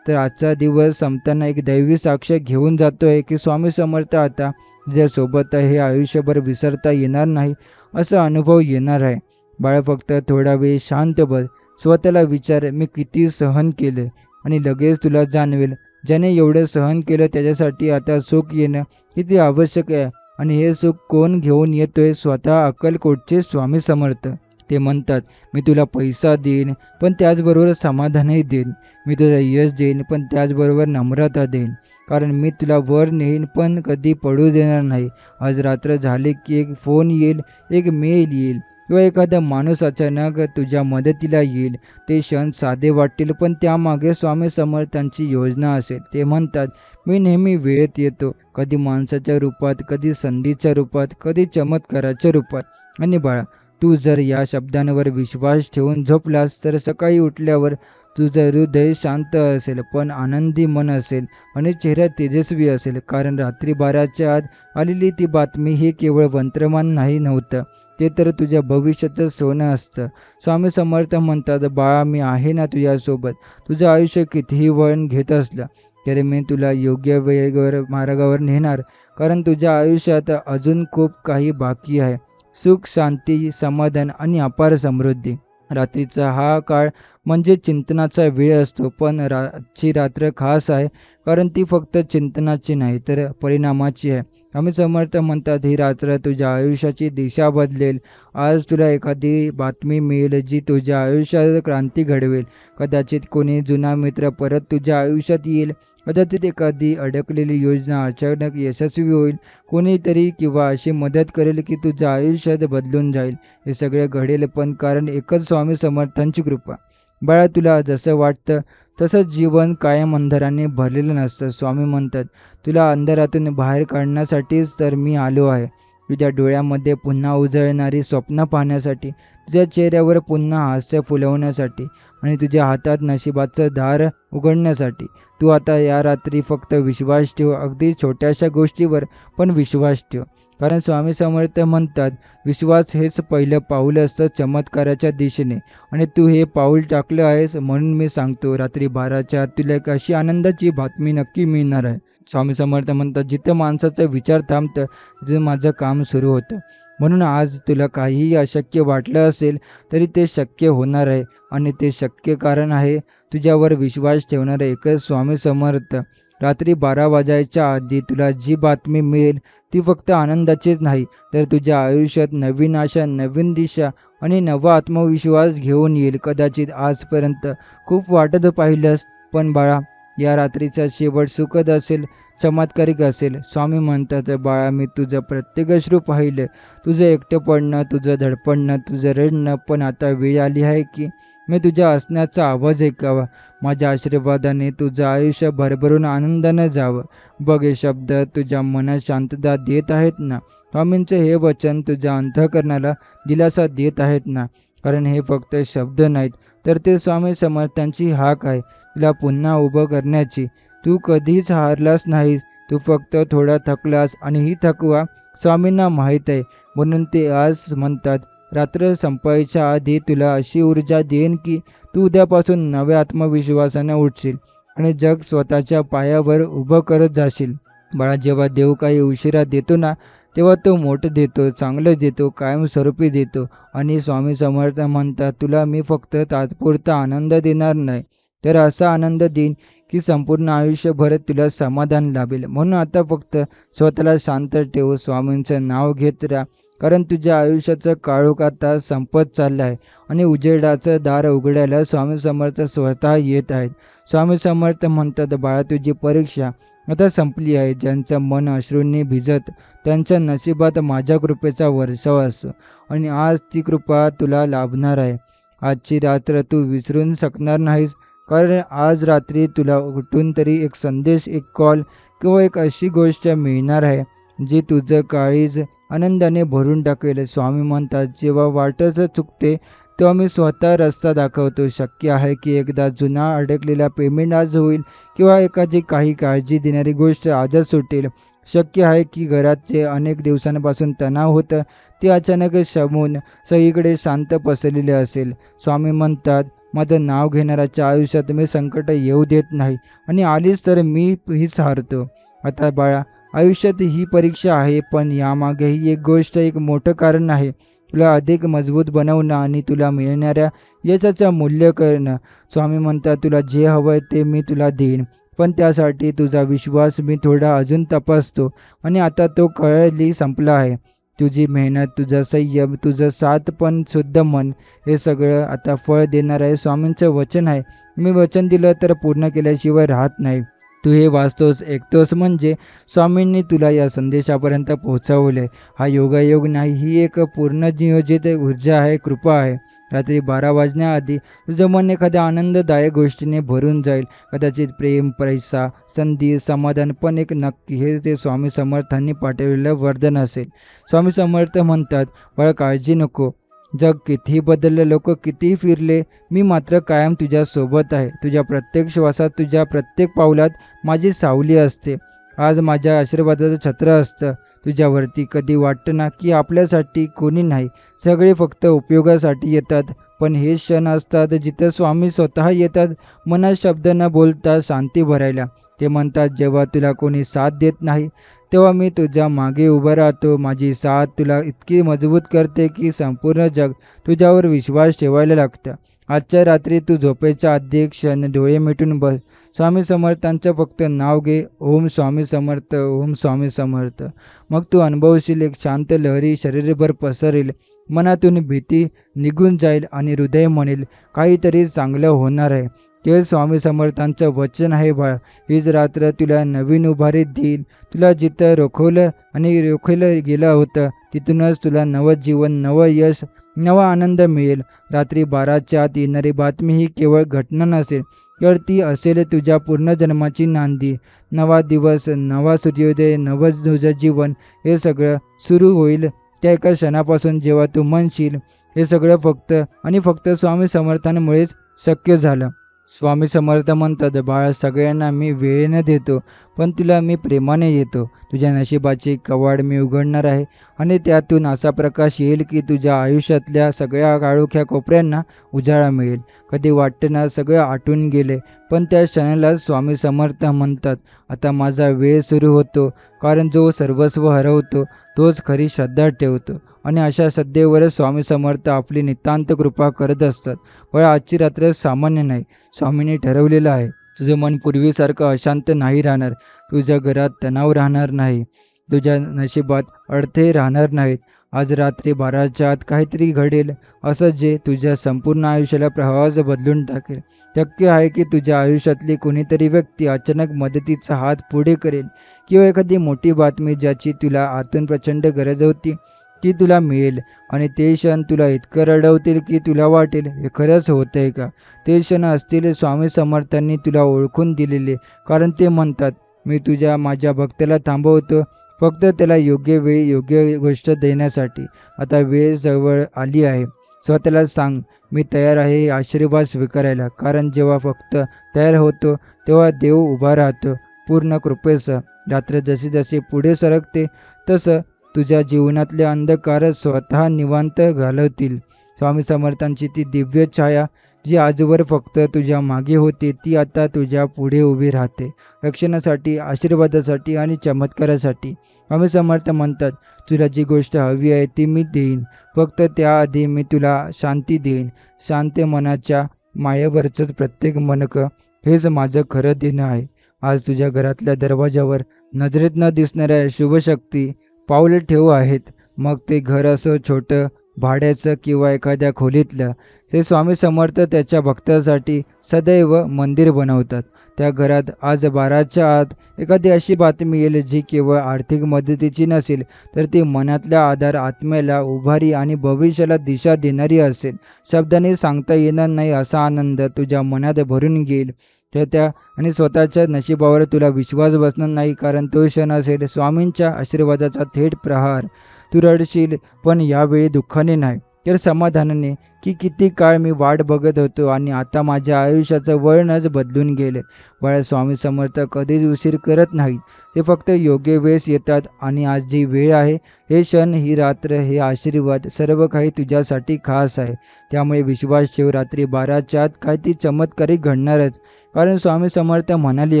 तर आजचा दिवस संपताना एक दैवी साक्ष घेऊन जातोय की स्वामी समर्थ आता तुझ्यासोबत आहे. हे आयुष्यभर विसरता येणार नाही, असा अनुभव येणार आहे. बाळा, फक्त थोडा वेळ शांत बस. स्वतःला विचार, मी किती सहन केले, आणि लगेच तुला जाणवेल ज्याने एवढं सहन केलं त्याच्यासाठी आता सुख येणं किती आवश्यक आहे. आणि हे सुख कोण घेऊन येतोय? स्वतः अक्कलकोटचे स्वामी समर्थ. ते म्हणतात, मी तुला पैसा देईन पण त्याचबरोबर समाधानही देईन. मी तुला यश देईन पण त्याचबरोबर नम्रता देईन. कारण मी तुला वर नेईन पण कधी पडू देणार नाही. आज रात्र झाली की एक फोन येईल, एक मेल येईल किंवा एखादा माणूस अचानक तुझ्या मदतीला येईल. ते क्षण साधे वाटतील पण त्यामागे स्वामी समर्थांची योजना असेल. ते म्हणतात, मी नेहमी वेळेत येतो, कधी माणसाच्या रूपात, कधी संधीच्या रूपात, कधी चमत्काराच्या रूपात. आणि बाळा, तू जर या शब्दांवर विश्वास ठेवून झोपलास तर सकाळी उठल्यावर तुझं हृदय शांत असेल पण आनंदी मन असेल आणि चेहरा तेजस्वी असेल. कारण रात्री 12च्या आत आलेली ती बातमी ही केवळ मंत्रमान नव्हतं, ते तर तुझ्या भविष्याचं सोनं असतं. स्वामी समर्थ म्हणतात, बाळा, मी आहे ना तुझ्यासोबत. तुझं आयुष्य कितीही वळण घेत असलं तरी मी तुला योग्य वेळेवर मार्गावर नेणार. कारण तुझ्या आयुष्यात अजून खूप काही बाकी आहे. सुख, शांती, समाधान आणि अपार समृद्धी. रात्रीचा हा काळ म्हणजे चिंतनाचा वेळ असतो, पण आजची रात्र खास आहे कारण ती फक्त चिंतनाची नाही तर परिणामाची आहे. स्वामी समर्थ म्हणतात, ही रात्र तुझ्या आयुष्याची दिशा बदलेल. आज तुला एखादी बातमी मिळेल जी तुझ्या आयुष्यात क्रांती घडवेल. कदाचित कोणी जुना मित्र परत तुझ्या आयुष्यात येईल. कदाचित एखादी अडकलेली योजना अचानक यशस्वी होईल. कोणीतरी किंवा अशी मदत करेल की तुझं आयुष्यात बदलून जाईल. हे सगळे घडेल पण कारण एकच, स्वामी समर्थांची कृपा. बाळा, तुला जसं वाटतं तसंच जीवन कायम अंधाराने भरलेलं नसतं. स्वामी म्हणतात, तुला अंधारातून बाहेर काढण्यासाठीच तर मी आलो आहे. तुझ्या डोळ्यामध्ये पुन्हा उजळणारी स्वप्न पाहण्यासाठी, तुझ्या चेहऱ्यावर पुन्हा हास्य फुलवण्यासाठी आणि तुझ्या हातात नशिबाचं दार उघडण्यासाठी. तू आता या रात्री फक्त विश्वास ठेव, अगदी छोट्याशा गोष्टीवर पण विश्वास ठेव. कारण स्वामी समर्थ म्हणतात, विश्वास हेच पहिलं पाऊल असतं चमत्काराच्या दिशेने. आणि तू हे पाऊल टाकलं आहेस म्हणून मी सांगतो, रात्री 12च्या आत तुला एक अशी आनंदाची बातमी नक्की मिळणार आहे. स्वामी समर्थ म्हणतात, जिथं माणसाचा विचार थांबतं तिथं माझं काम सुरू होतं. म्हणून आज तुला काहीही अशक्य वाटलं असेल तरी ते शक्य होणार आहे. आणि ते शक्य कारण आहे तुझ्यावर विश्वास ठेवणारे एकच स्वामी समर्थ. रात्री 12 वाजायच्या आधी तुला जी बातमी मिळेल ती फक्त आनंदाचीच नाही तर तुझ्या आयुष्यात नवीन आशा, नवीन दिशा आणि नवा आत्मविश्वास घेऊन येईल. कदाचित आजपर्यंत खूप वाटत पाहिलंस पण बाळा, या रात्रीचा शेवट सुखद असेल, चमत्कारिक असेल. स्वामी म्हणतात, बाळा, मी तुझं प्रत्येक अश्रू पाहिलं, तुझं एकटं पडणं, तुझं धडपडणं, तुझं रडणं. पण आता वेळ आली आहे की मी तुझ्या हसण्याचा आवाज ऐकावा. माझ्या आशीर्वादाने तुझं आयुष्य भरभरून आनंदानं जावं. बघ, हे शब्द तुझ्या मनात शांतता देत आहेत ना? स्वामींचं हे वचन तुझ्या अंतःकरणाला दिलासा देत आहेत ना? कारण हे फक्त शब्द नाहीत तर ते स्वामी समर्थांची हाक आहे तुला पुन्हा उभं करण्याची. तू कधीच हारलास नाहीस, तू फक्त थोडा थकलास आणि ही थकवा स्वामींना माहीत आहे. म्हणून ते आज म्हणतात, रात्र संपायच्या आधी तुला अशी ऊर्जा देईन की तू उद्यापासून नव्या आत्मविश्वासाने उठशील आणि जग स्वतःच्या पायावर उभं करत जाशील. बाळा, जेव्हा देव काही उशिरा देतो ना, तेव्हा तो मोठं देतो, चांगलं देतो, कायमस्वरूपी देतो. आणि स्वामी समर्थ म्हणतात, तुला मी फक्त तात्पुरता आनंद देणार नाही, तर असा आनंद देईन की संपूर्ण आयुष्यभर तुला समाधान लाभेल. म्हणून आता फक्त स्वतःला शांत ठेव, स्वामींचं नाव घेत राहा, कारण तुझ्या आयुष्याचं काळोख आता संपत चाललं आहे आणि उजेडाचं दार उघडायला स्वामी समर्थ स्वतः येत आहेत. स्वामी समर्थ म्हणतात, बाळा, तुझी परीक्षा आता संपली आहे. ज्यांचं मन अश्रूंनी भिजत त्यांच्या नशिबात माझ्या कृपेचा वर्षाव असतो आणि आज ती कृपा तुला लाभणार आहे. आजची रात्र तू विसरून शकणार नाहीस, कारण आज रात्री तुला कुठून तरी एक संदेश, एक कॉल किंवा एक अशी गोष्ट मिळणार आहे जी तुझं काळीज आनंदाने भरून टाकेल. स्वामी म्हणतात, जेव्हा वाटच चुकते तेव्हा मी स्वतः रस्ता दाखवतो. शक्य आहे की एकदा जुना अडकलेला पेमेंट आज होईल किंवा एखादी काही काळजी देणारी गोष्ट आजच सुटेल. शक्य आहे की घरात जे अनेक दिवसांपासून तणाव होतं ते अचानक शमून सगळीकडे शांत पसरलेले असेल. स्वामी म्हणतात, माझं नाव घेणाऱ्याच्या आयुष्यात मी संकट येऊ देत नाही आणि आलीच तर मी हीच हारतो. आता बाळा, आयुष्यात ही परीक्षा आहे, पण यामागेही एक गोष्ट, एक मोठं कारण आहे. तुला अधिक मजबूत बनवणं आणि तुला मिळणाऱ्या यशाचं मूल्य करणं. स्वामी म्हणतात, तुला जे हवंय ते मी तुला देईन, पण त्यासाठी तुझा विश्वास मी थोडा अजून तपासतो आणि आता तो कळली संपला आहे. तुझी मेहनत, तुझा संयम, तुझं साथ पण शुद्ध मन, हे सगळं आता फळ देणार आहे. स्वामींचं वचन आहे, मी वचन दिलं तर पूर्ण केल्याशिवाय राहत नाही. तू हे वाचतोस, ऐकतोस म्हणजे स्वामींनी तुला या संदेशापर्यंत पोहोचवले. हा योगायोग नाही, ही एक पूर्ण नियोजित ऊर्जा आहे, कृपा आहे. रात्री 12 वाजण्याआधी तुझं मन एखाद्या आनंददायक गोष्टीने भरून जाईल. कदाचित प्रेम, पैसा, संधी, समाधान, पण एक नक्की हे ते स्वामी समर्थांनी पाठवलेलं वरदान असेल. स्वामी समर्थ म्हणतात, बाळा, काळजी नको. जग कितीही बदलले, लोक कितीही फिरले, मी मात्र कायम तुझ्या सोबत आहे. तुझ्या प्रत्येक श्वासात, तुझ्या प्रत्येक पावलात माझी सावली असते. आज माझ्या आशीर्वादाचं छत्र असतं तुझ्यावरती. कधी वाटतं ना की आपल्यासाठी कोणी नाही, सगळे फक्त उपयोगासाठी येतात, पण हे क्षण असतात जिथं स्वामी स्वतः येतात, मनात शब्द न बोलता शांती भरायला. ते म्हणतात, जेव्हा तुला कोणी साथ देत नाही तेव्हा मी तुझ्या मागे उभा राहतो. माझी साथ तुला इतकी मजबूत करते की संपूर्ण जग तुझ्यावर विश्वास ठेवायला लागतं. आजच्या रात्री तू झोपेच्या आधी एक क्षण डोळे मिटून बस. स्वामी समर्थांचं फक्त नाव घे, ओम स्वामी समर्थ, ओम स्वामी समर्थ. मग तू अनुभवशील, एक शांत लहरी शरीरभर पसरेल, मनातून भीती निघून जाईल आणि हृदय म्हणेल, काहीतरी चांगलं होणार आहे. ते स्वामी समर्थांचं वचन आहे बाळ. हीच रात्र तुला नवीन उभारी देईल. तुला जिथं रोखलं गेलं होतं तिथूनच तुला नवं जीवन, नवं यश, नवा आनंद मिळेल. रात्री 12च्या आत येणारी बातमी ही केवळ घटना नसेल, तर ती असेल तुझ्या पूर्णजन्माची नांदी. नवा दिवस, नवा सूर्योदय, नवं तुझं जीवन, हे सगळं सुरू होईल त्या एका क्षणापासून, जेव्हा तू म्हणशील, हे सगळं फक्त आणि फक्त स्वामी समर्थांमुळेच शक्य झालं. स्वामी समर्थ म्हणतात, बाळा, सगळ्यांना मी वेळेने देतो, पण तुला मी प्रेमाने येतो. तुझ्या नशिबाचे कवाड मी उघडणार आहे आणि त्यातून असा प्रकाश येईल की तुझ्या आयुष्यातल्या सगळ्या काळोख्या कोपऱ्यांना उजाळा मिळेल. कधी वाटतं ना सगळं आटून गेले, पण त्या क्षणाला स्वामी समर्थ म्हणतात, आता माझा वेळ सुरू होतो. कारण जो सर्वस्व हरवतो तोच खरी श्रद्धा ठेवतो आणि अशा श्रद्धेवरच स्वामी समर्थ आपली नितांत कृपा करत असतात. पण आजची रात्र सामान्य नाही. स्वामींनी ठरवलेलं आहे, तुझं मन पूर्वीसारखं अशांत नाही राहणार. तुझ्या घरात तणाव राहणार नाही, तुझ्या नशिबात अडथळे राहणार नाहीत. आज रात्री 12च्या आत काहीतरी घडेल, असं जे तुझ्या संपूर्ण आयुष्याला प्रवास बदलून टाकेल. शक्य आहे की तुझ्या आयुष्यातली कोणीतरी व्यक्ती अचानक मदतीचा हात पुढे करेल किंवा एखादी मोठी बातमी ज्याची तुला आतून प्रचंड गरज होती ती तुला मिळेल आणि ते क्षण तुला इतकं रडवतील की तुला वाटेल, हे खरंच होतंय का? ते क्षण असतील स्वामी समर्थांनी तुला ओळखून दिलेले, कारण ते म्हणतात, मी माझ्या भक्ताला थांबवतो, फक्त त्याला योग्य वेळी योग्य गोष्ट देण्यासाठी. आता वेळ जवळ आली आहे. स्वतःला सांग, मी तयार आहे हे आशीर्वाद स्वीकारायला. कारण जेव्हा फक्त तयार होतो तेव्हा देव उभा राहतो पूर्ण कृपेसह. रात्र जशी जशी पुढे सरकते तसं तुझ्या जीवनातले अंधकार स्वतः निवांत घालवतील. स्वामी समर्थांची ती दिव्य छाया जी आजवर फक्त तुझ्या मागे होती ती आता तुझ्या पुढे उभी राहते, रक्षणासाठी, आशीर्वादासाठी आणि चमत्कारासाठी. स्वामी समर्थ म्हणतात, तुला जी गोष्ट हवी आहे ती मी देईन, फक्त त्याआधी मी तुला शांती देईन. शांत मनाच्या मायेवरचंच प्रत्येक मणकं हेच माझं खरं देणं आहे. आज तुझ्या घरातल्या दरवाजावर नजरेत न दिसणाऱ्या शुभशक्ती पाऊल ठेवू आहेत. मग ते घर असो छोटं, भाड्याचं किंवा एखाद्या खोलीतलं, ते स्वामी समर्थ त्याच्या भक्तासाठी सदैव मंदिर बनवतात. त्या घरात आज 12च्या आत एखादी अशी बातमी येईल जी केवळ आर्थिक मदतीची नसेल, तर ती मनातला आधार, आत्म्याला उभारी आणि भविष्याला दिशा देणारी असेल. शब्दांनी सांगता येणार नाही असा आनंद तुझ्या मनात भरून घेईल. त्या आणि स्वतःच्या नशिबावर तुला विश्वास बसणार नाही, कारण तो क्षण असेल स्वामींच्या आशीर्वादाचा थेट प्रहार. तू रडशील, पण यावेळी दुःखाने नाही, तर समाधानाने, की किती काळ मी वाट बघत होतो आणि आता माझ्या आयुष्याचं वळणच बदलून गेले. बाळा, स्वामी समर्थ कधीच उशीर करत नाहीत. ते फक्त योग्य वेळेस येतात आणि आज जी वेळ आहे, हे क्षण, ही रात्र, हे आशीर्वाद, सर्व काही तुझ्यासाठी खास आहे. त्यामुळे विश्वास ठेव, रात्री 12च्या आत काय ती चमत्कारी घडणारच. कारण स्वामी समर्थ म्हणाली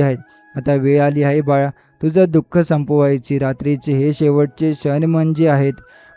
आहेत, आता वेळ आली आहे बाळा, तुझं दुःख संपवायची. रात्रीचे हे शेवटचे क्षण म्हणजे आहेत,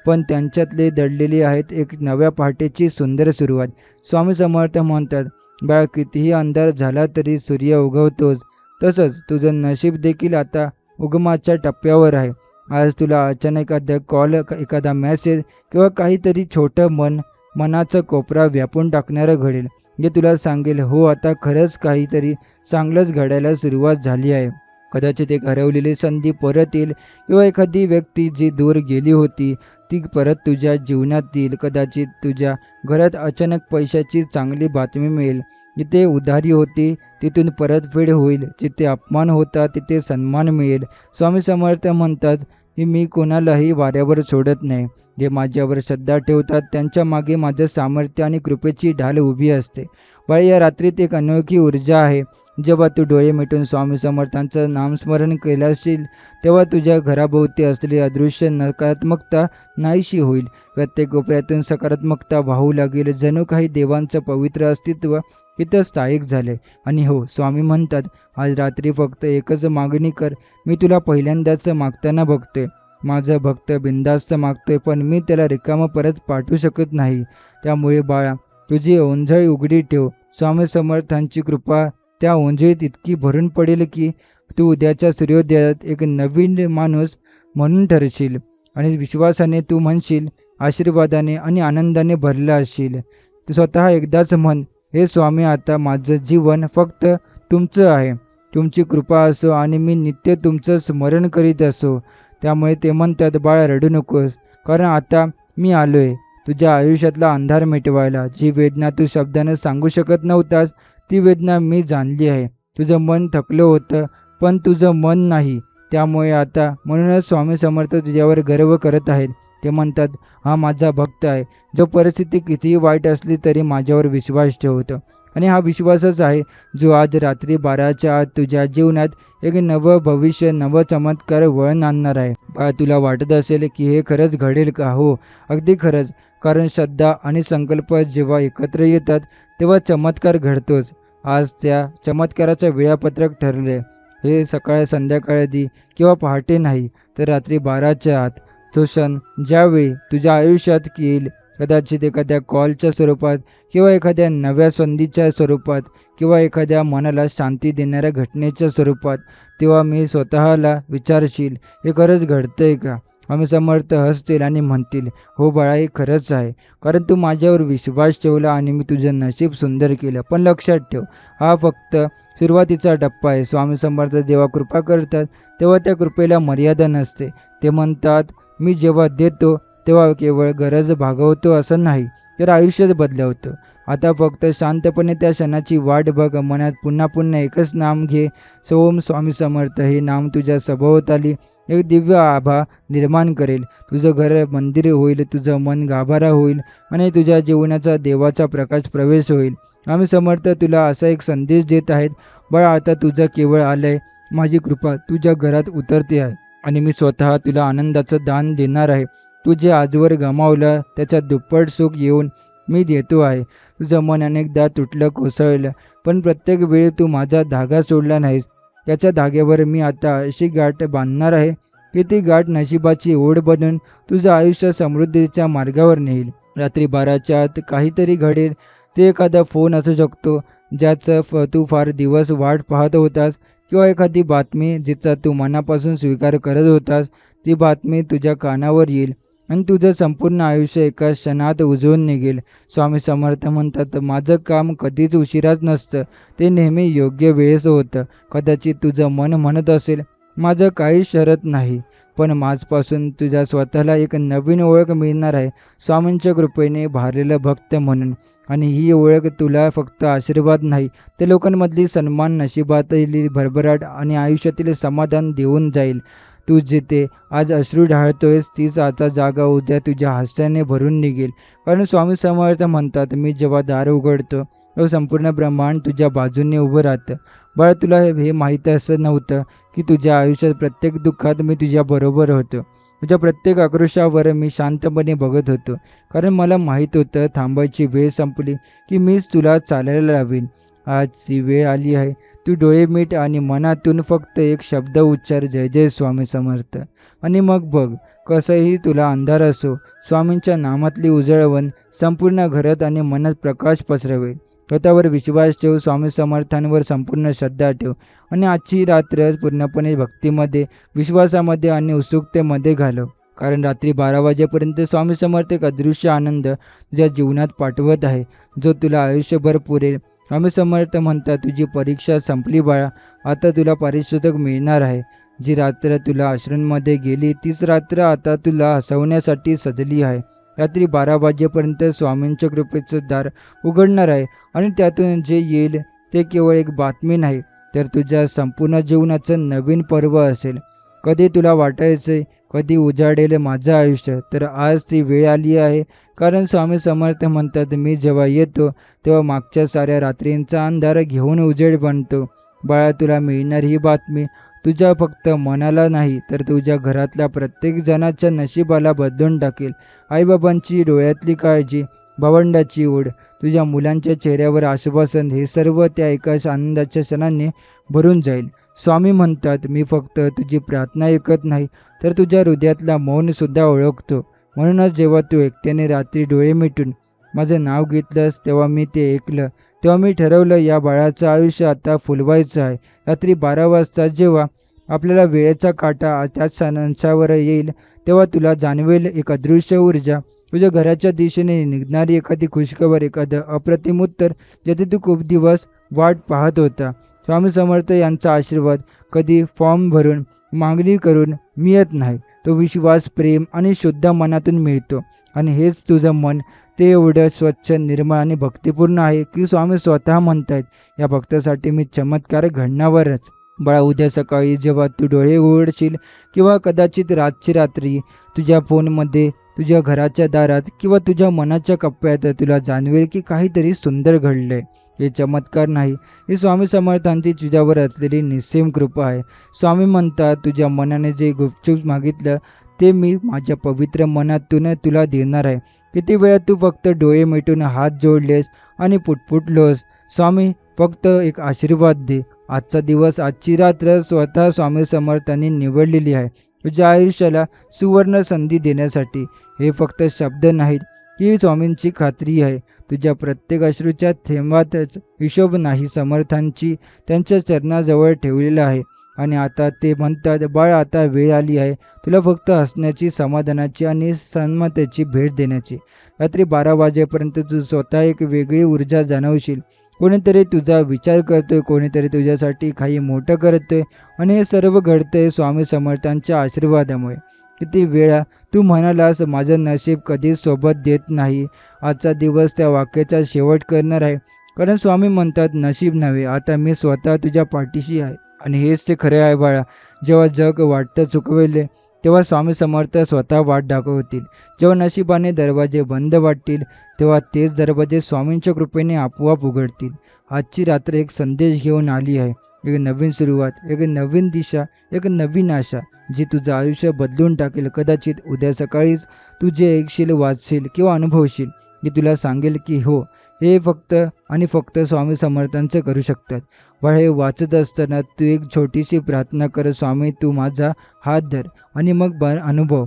पण त्यांच्यातले दडलेली आहेत एक नव्या पहाटेची सुंदर सुरुवात. स्वामी समर्थ म्हणतात, बाळा, कितीही अंधार झाला तरी सूर्य उगवतोच. तसंच तुझं नशीब देखील आता उगमाच्या टप्प्यावर आहे. आज तुला अचानक एखादा कॉल, एखादा मेसेज किंवा काहीतरी छोटं मनाचा कोपरा व्यापून टाकणारं घडेल, जे तुला सांगेल, हो, आता खरंच काहीतरी चांगलंच घडायला सुरुवात झाली आहे. कदाचित एक हरवलेली संधी परत येईल किंवा एखादी व्यक्ती जी दूर गेली होती ती परत तुझ्या जीवनात येईल. कदाचित तुझ्या घरात अचानक पैशाची चांगली बातमी मिळेल. जिथे उधारी होती तिथून परतफेड होईल. जिथे अपमान होता तिथे सन्मान मिळेल. स्वामी समर्थ म्हणतात की मी कोणालाही वाऱ्यावर सोडत नाही. जे माझ्यावर श्रद्धा ठेवतात त्यांच्या मागे माझं सामर्थ्य आणि कृपेची ढाल उभी असते. बाळा, या रात्रीत एक अनोखी ऊर्जा आहे. जेव्हा तू डोळे मिटून स्वामी समर्थांचं नामस्मरण केलं असेल, तेव्हा तुझ्या घराभोवती असलेली अदृश्य नकारात्मकता नाहीशी होईल. प्रत्येक कोपऱ्यातून सकारात्मकता वाहू लागेल. जणू काही देवांचं पवित्र अस्तित्व इथं स्थायिक झाले. आणि हो, स्वामी म्हणतात, आज रात्री फक्त एकच मागणी कर. मी तुला पहिल्यांदाच मागताना बघतोय. माझा भक्त बिनधास्त मागतोय, पण मी त्याला रिकामं परत पाठवू शकत नाही. त्यामुळे बाळा, तुझी ओंजळ उघडी ठेव. स्वामी समर्थांची कृपा त्या ओंजळीत इतकी भरून पडेल की तू उद्याच्या सूर्योदयात एक नवीन माणूस म्हणून ठरशील. आणि विश्वासाने तू म्हणशील, आशीर्वादाने आणि आनंदाने भरला असशील. तू स्वतः एकदाच म्हण, हे स्वामी, आता माझं जीवन फक्त तुमचं आहे. तुमची कृपा असो आणि मी नित्य तुमचं स्मरण करीत असो. त्यामुळे ते म्हणतात, बाळा, रडू नकोस, कारण आता मी आलोय तुझ्या आयुष्यातला अंधार मिटवायला. जी वेदना तू शब्दानं सांगू शकत नव्हतास ती वेदना मी जाणली आहे. तुझं मन थकलं होतं, पण तुझं मन नाही. त्यामुळे आता म्हणूनच स्वामी समर्थ तुझ्यावर गर्व करत आहेत. ते म्हणतात, हा माझा भक्त आहे, जो परिस्थिती कितीही वाईट असली तरी माझ्यावर विश्वास ठेवतो. आणि हा विश्वासच आहे जो आज रात्री 12च्या आत तुझ्या जीवनात एक नवं भविष्य, नवं चमत्कार वळण आणणार आहे. बाळा, तुला वाटत असेल की हे खरंच घडेल का? हो, अगदी खरंच. कारण श्रद्धा आणि संकल्प जेव्हा एकत्र येतात तेव्हा चमत्कार घडतोच. आज त्या चमत्काराचं वेळापत्रक ठरले. हे सकाळ संध्याकाळी किंवा पहाटे नाही, तर रात्री 12च्या आत. तो क्षण ज्यावेळी तुझ्या आयुष्यात येईल, कदाचित एखाद्या कॉलच्या स्वरूपात किंवा एखाद्या नव्या संधीच्या स्वरूपात किंवा एखाद्या मनाला शांती देणाऱ्या घटनेच्या स्वरूपात, तेव्हा मी स्वतःला विचारशील, हे खरंच घडतंय का? आम्ही समर्थ हसतील आणि म्हणतील, हो बाळा, हे खरंच आहे, कारण तू माझ्यावर विश्वास ठेवला आणि मी तुझं नशीब सुंदर केलं. पण लक्षात ठेव, हा फक्त सुरुवातीचा टप्पा आहे. स्वामी समर्थ जेव्हा कृपा करतात तेव्हा त्या कृपेला मर्यादा नसते. ते म्हणतात, मी जेव्हा देतो तेव्हा केवळ गरज भागवतो असं नाही, तर आयुष्यच बदलवतो. आता फक्त शांतपणे त्या क्षणाची वाट बघ. मनात पुन्हा पुन्हा एकच नाम घे, ओम स्वामी समर्थ. हे नाम तुझ्या सभोवताली एक दिव्य आभा निर्माण करेल. तुझं घर मंदिर होईल, तुझं मन गाभारा होईल आणि तुझ्या जीवनाचा देवाचा प्रकाश प्रवेश होईल. आम्ही समर्थ तुला असा एक संदेश देत आहेत, बाळा, आता तुझं केवळ आलंय. माझी कृपा तुझ्या घरात उतरते आहे आणि मी स्वतः तुला आनंदाचं दान देणार आहे. तू जे आजवर गमावलं त्याच्या दुप्पट सुख येऊन मी देतो आहे. तुझं मन अनेकदा तुटलं कोसळलं, पण प्रत्येक वेळी तू माझा धागा सोडला नाहीस. त्याच्या धाग्यावर मी आता अशी गाठ बांधणार आहे की ती गाठ नशिबाची ओढ बनून तुझं आयुष्य समृद्धीच्या मार्गावर नेईल. रात्री 12च्या आत काहीतरी घडेल. ते एखादा फोन असू शकतो ज्याचं तू फार दिवस वाट पाहत होतास, किंवा एखादी बातमी जिचा तू मनापासून स्वीकार करत होतास. ती बातमी तुझ्या कानावर येईल आणि तुझं संपूर्ण आयुष्य एका क्षणात उजळून निघेल. स्वामी समर्थ म्हणतात, माझं काम कधीच उशिराच नसतं, ते नेहमी योग्य वेळेस होतं. कदाचित तुझं मन म्हणत असेल, माझं काही शरत नाही, पण माझपासून तुझ्या स्वतःला एक नवीन ओळख मिळणार आहे, स्वामींच्या कृपेने भारलेलं भक्त म्हणून. आणि ही ओळख तुला फक्त आशीर्वाद नाही, तर लोकांमधली सन्मान, नशिबातली भरभराट आणि आयुष्यातील समाधान देऊन जाईल. तू जिथे आज अश्रू ढाळतोयस तीच आता जागा उद्या तुझ्या हास्याने भरून निघेल. कारण स्वामी समर्थ म्हणतात, मी जेव्हा दार उघडतो तेव्हा संपूर्ण ब्रह्मांड तुझ्या बाजूने उभं राहतं. बाळा, तुला हे माहीत असं नव्हतं की तुझ्या आयुष्यात प्रत्येक दुःखात मी तुझ्याबरोबर होतो. तुझ्या प्रत्येक आक्रोशावर मी शांतपणे बघत होतो, कारण मला माहीत होतं थांबायची वेळ संपली की मीच तुला चालायला लावीन. आज ती वेळ आली आहे. तू डोळे मिट आणि मनातून फक्त एक शब्द उच्चार, जय जय स्वामी समर्थ. आणि मग बघ, कसंही तुला अंधार असो, स्वामींच्या नामातली उजळवण संपूर्ण घरात आणि मनात प्रकाश पसरवेल. स्वतःवर विश्वास ठेव, स्वामी समर्थांवर संपूर्ण श्रद्धा ठेव आणि आजची रात्र पूर्णपणे भक्तीमध्ये, विश्वासामध्ये आणि उत्सुकतेमध्ये घालव. कारण रात्री 12 वाजेपर्यंत स्वामी समर्थ एक अदृश्य आनंद तुझ्या जीवनात पाठवत आहे, जो तुला आयुष्यभर पुरेल. स्वामी समर्थ म्हणतात, तुझी परीक्षा संपली बाळा, आता तुला पारितोषिक मिळणार आहे. जी रात्र तुला अश्रूंमध्ये गेली तीच रात्र आता तुला हसवण्यासाठी सजली आहे. रात्री 12 वाजेपर्यंत स्वामींच्या कृपेचं दार उघडणार आहे आणि त्यातून जे येईल ते केवळ एक बातमी नाही, तर तुझ्या संपूर्ण जीवनाचं नवीन पर्व असेल. कधी तुला वाटायचे कधी उजाडेल माझं आयुष्य, तर आज ती वेळ आली आहे. कारण स्वामी समर्थ म्हणतात, मी जेव्हा येतो तेव्हा मागच्या साऱ्या रात्रींचा अंधार घेऊन उजेड बनतो. बाळा, तुला मिळणार ही बातमी तुझ्या फक्त मनाला नाही, तर तुझ्या घरातल्या प्रत्येक जणाच्या नशिबाला बदलून टाकेल. आईबाबांची डोळ्यातली काळजी, भावंडाची ओढ, तुझ्या मुलांच्या चेहऱ्यावर आश्वासन, हे सर्व त्या एका आनंदाच्या क्षणाने भरून जाईल. स्वामी म्हणतात, मी फक्त तुझी प्रार्थना ऐकत नाही, तर तुझ्या हृदयातला मौनसुद्धा ओळखतो. म्हणूनच जेव्हा तू एकट्याने रात्री डोळे मिटून माझं नाव घेतलंस तेव्हा मी ते ऐकलं. तेव्हा मी ठरवलं, या बाळाचं आयुष्य आता फुलवायचं आहे. रात्री 12 वाजता जेव्हा आपल्याला वेळेचा काटा त्या क्षणांच्यावर येईल, तेव्हा तुला जाणवेल एक अदृश्य ऊर्जा, तुझ्या घराच्या दिशेने निघणारी एखादी खुशखबर, एखादं अप्रतिम उत्तर, ज्याचे तू खूप दिवस वाट पाहत होता. स्वामी समर्थ यांचा आशीर्वाद कधी फॉर्म भरून, मागणी करून मिळत नाही. तो विश्वास, प्रेम आणि शुद्ध मनातून मिळतो. आणि हेच तुझं मन, ते एवढं स्वच्छ, निर्मळ आणि भक्तिपूर्ण आहे की स्वामी स्वतः म्हणतायत, या भक्तासाठी मी चमत्कार घडणारच. बाळा, उद्या सकाळी जेव्हा तू डोळे उघडशील किंवा कदाचित रातची रात्री तुझ्या फोनमध्ये, तुझ्या घराच्या दारात किंवा तुझ्या मनाच्या कप्प्यात तुला जाणवेल की काहीतरी सुंदर घडलंय. हे चमत्कार नाही, ही स्वामी समर्थांची तुझ्यावर असलेली निस्सीम कृपा आहे. स्वामी म्हणतात, तुझ्या मनाने जे गुपचूप मागितलं ते मी माझ्या पवित्र मनातून तुला देणार आहे. किती वेळा तू फक्त डोळे मिटून हात जोडलेस आणि पुटपुटलोस, स्वामी फक्त एक आशीर्वाद दे. आजचा दिवस, आजची रात्र स्वतः स्वामी समर्थांनी निवडलेली आहे तुझ्या आयुष्याला सुवर्ण संधी देण्यासाठी. हे फक्त शब्द नाहीत, ही स्वामींची खात्री आहे. तुझ्या प्रत्येक अश्रूच्या थेंबातच हिशोब नाही, समर्थांची त्यांच्या चरणाजवळ ठेवलेला आहे. आणि आता ते म्हणतात, बाळ, आता वेळ आली आहे तुला फक्त हसण्याची, समाधानाची आणि सन्मतेची भेट देण्याची. रात्री 12 वाजेपर्यंत तू स्वतः एक वेगळी ऊर्जा जाणवशील. कोणीतरी तुझा विचार करतोय, कोणीतरी तुझ्यासाठी काही मोठं करतोय, आणि हे सर्व घडतंय स्वामी समर्थांच्या आशीर्वादामुळे. किती वेळा तू म्हणालास, माझं नशीब कधीच सोबत देत नाही. आजचा दिवस त्या वाक्याचा शेवट करणार आहे. कारण स्वामी म्हणतात, नशीब नव्हे, आता मी स्वतः तुझ्या पाठीशी आहे. आणि हेच ते खरे आहे बाळा. जेव्हा जग वाटतं चुकवेले, तेव्हा स्वामी समर्थ स्वतः वाट दाखवतील. जेव्हा नशिबाने दरवाजे बंद वाटतील, तेव्हा तेच दरवाजे स्वामींच्या कृपेने आपोआप उघडतील. आजची रात्र एक संदेश घेऊन आली आहे. एक नवीन सुरुवात, एक नवीन दिशा, एक नवीन आशा जी तुझं आयुष्य बदलून टाकेल. कदाचित उद्या सकाळीच तू जे ऐकशील, वाचशील किंवा अनुभवशील की तुला सांगेल की हो, हे फक्त आणि फक्त स्वामी समर्थांचे करू शकतात. बाळ, हे वाचत असताना तू एक छोटीशी प्रार्थना कर, स्वामी तू माझा हात धर, आणि मग अनुभव.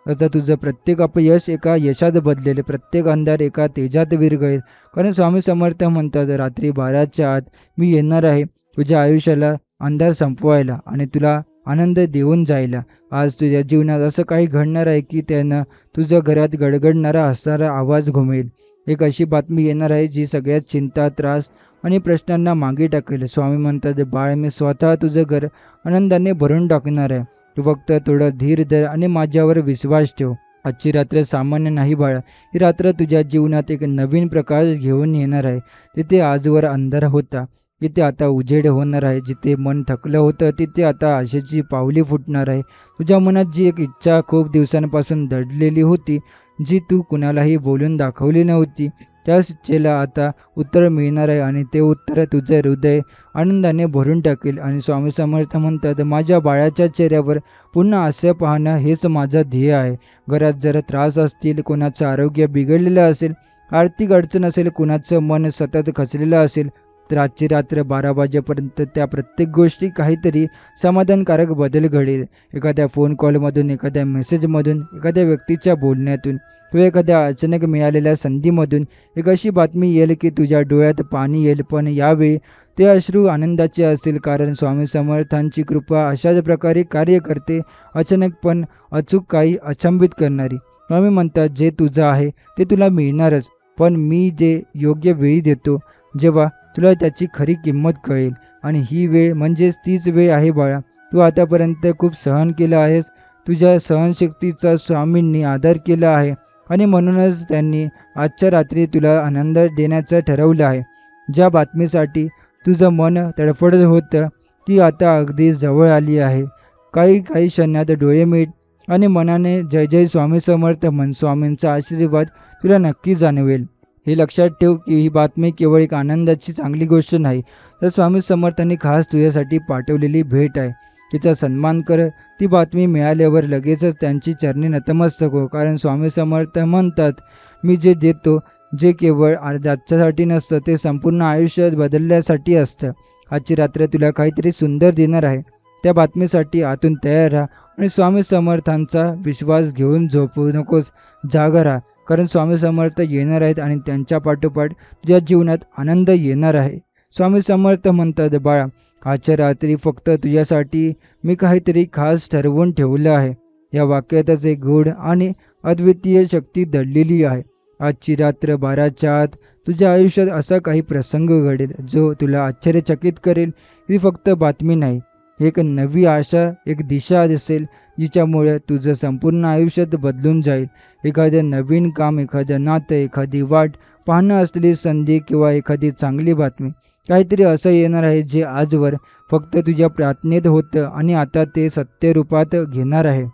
आता तुझं प्रत्येक अपयश एका यशात बदलेल, प्रत्येक अंधार एका तेजात विरघळेल. कारण स्वामी समर्थ म्हणतात, रात्री 12च्या आत मी येणार आहे तुझ्या आयुष्याला अंधार संपवायला आणि तुला आनंद देऊन जायला. आज तुझ्या जीवनात असं काही घडणार आहे की त्यानं तुझ्या घरात गडगडणारा हसणारा आवाज घुमेल. एक अशी बातमी येणार आहे जी सगळ्यात चिंता, त्रास आणि प्रश्नांना मागे टाकेल. स्वामी म्हणतात, बाळ, मी स्वतः तुझं घर आनंदाने भरून टाकणार आहे. तू फक्त थोडं धीर धर आणि माझ्यावर विश्वास ठेव. आजची रात्र सामान्य नाही बाळा, ही रात्र तुझ्या जीवनात एक नवीन प्रकाश घेऊन येणार आहे. तिथे आजवर अंधार होता, तिथे आता उजेड होणार आहे. जिथे मन थकलं होतं तिथे आता आशेची पावली फुटणार आहे. तुझ्या मनात जी एक इच्छा खूप दिवसांपासून दडलेली होती, जी तू कुणालाही बोलून दाखवली नव्हती, त्या इच्छेला आता उत्तर मिळणार आहे आणि ते उत्तर तुझं हृदय आनंदाने भरून टाकेल. आणि स्वामी समर्थ म्हणतात, माझ्या बाळाच्या चेहऱ्यावर पुन्हा हास्य पाहणं हेच माझं ध्येय आहे. घरात जर त्रास असतील, कोणाचं आरोग्य बिघडलेलं असेल, आर्थिक अडचण असेल, कुणाचं मन सतत खचलेलं असेल, तर आजची रात्र 12 वाजेपर्यंत त्या प्रत्येक गोष्टी काहीतरी समाधानकारक बदल घडेल. एखाद्या फोन कॉलमधून, एखाद्या मेसेजमधून, एखाद्या व्यक्तीच्या बोलण्यातून किंवा एखाद्या अचानक मिळालेल्या संधीमधून एक अशी बातमी येईल की तुझ्या डोळ्यात पाणी येईल. पण यावेळी ते अश्रू आनंदाचे असतील, कारण स्वामी समर्थांची कृपा अशाच प्रकारे कार्य करते, अचानक पण अचूक, काही अचंबित करणारी. स्वामी म्हणतात, जे तुझं आहे ते तुला मिळणारच, पण मी जे योग्य वेळी देतो, जेव्हा तुला त्याची खरी किंमत कळेल. आणि ही वेळ म्हणजेच तीच वेळ आहे बाळा. तू आतापर्यंत खूप सहन केलं आहेस, तुझ्या सहनशक्तीचा स्वामींनी आदर केला आहे आणि म्हणूनच त्यांनी आजच्या रात्री तुला आनंद देण्याचं ठरवलं आहे. ज्या बातमीसाठी तुझं मन तडफडत होतं ती आता अगदी जवळ आली आहे. काही काही क्षणात डोळे मिट आणि मनाने जय जय स्वामी समर्थ म्हण. स्वामींचा आशीर्वाद तुला नक्की जाणवेल. हे लक्षात ठेव की ही बातमी केवळ एक आनंदाची चांगली गोष्ट नाही, तर स्वामी समर्थांनी खास तुझ्यासाठी पाठवलेली भेट आहे. तिचा सन्मान कर. ती बातमी मिळाल्यावर लगेचच त्यांची चरणी नतमस्तक हो, कारण स्वामी समर्थ म्हणतात, मी जे देतो, जे केवळ आजच्यासाठी नसतं, ते संपूर्ण आयुष्य बदलण्यासाठी असतं. आजची रात्र तुला काहीतरी सुंदर देणार आहे. त्या बातमीसाठी आतून तयार राहा आणि स्वामी समर्थांचा विश्वास घेऊन झोपू नकोस, जागा राहा. कारण स्वामी समर्थ येणार आहेत आणि त्यांच्या पाठोपाठ तुझ्या जीवनात आनंद येणार आहे. स्वामी समर्थ म्हणतात, बाळा, आजच्या रात्री फक्त तुझ्यासाठी मी काहीतरी खास ठरवून ठेवलं आहे. या वाक्यातच एक गूढ आणि अद्वितीय शक्ती दडलेली आहे. आजची रात्र 12च्या आत तुझ्या आयुष्यात असा काही प्रसंग घडेल जो तुला आश्चर्यचकित करेल. ही फक्त बातमी नाही, एक नवी आशा, एक दिशा असेल जिच्यामुळे तुझं संपूर्ण आयुष्यात बदलून जाईल. एखादं नवीन काम, एखादं नातं, एखादी वाट पाहणं असलेली संधी किंवा एखादी चांगली बातमी, काहीतरी असं येणार आहे जे आजवर फक्त तुझ्या प्रार्थनेत होतं आणि आता ते सत्यरूपात घेणार आहे.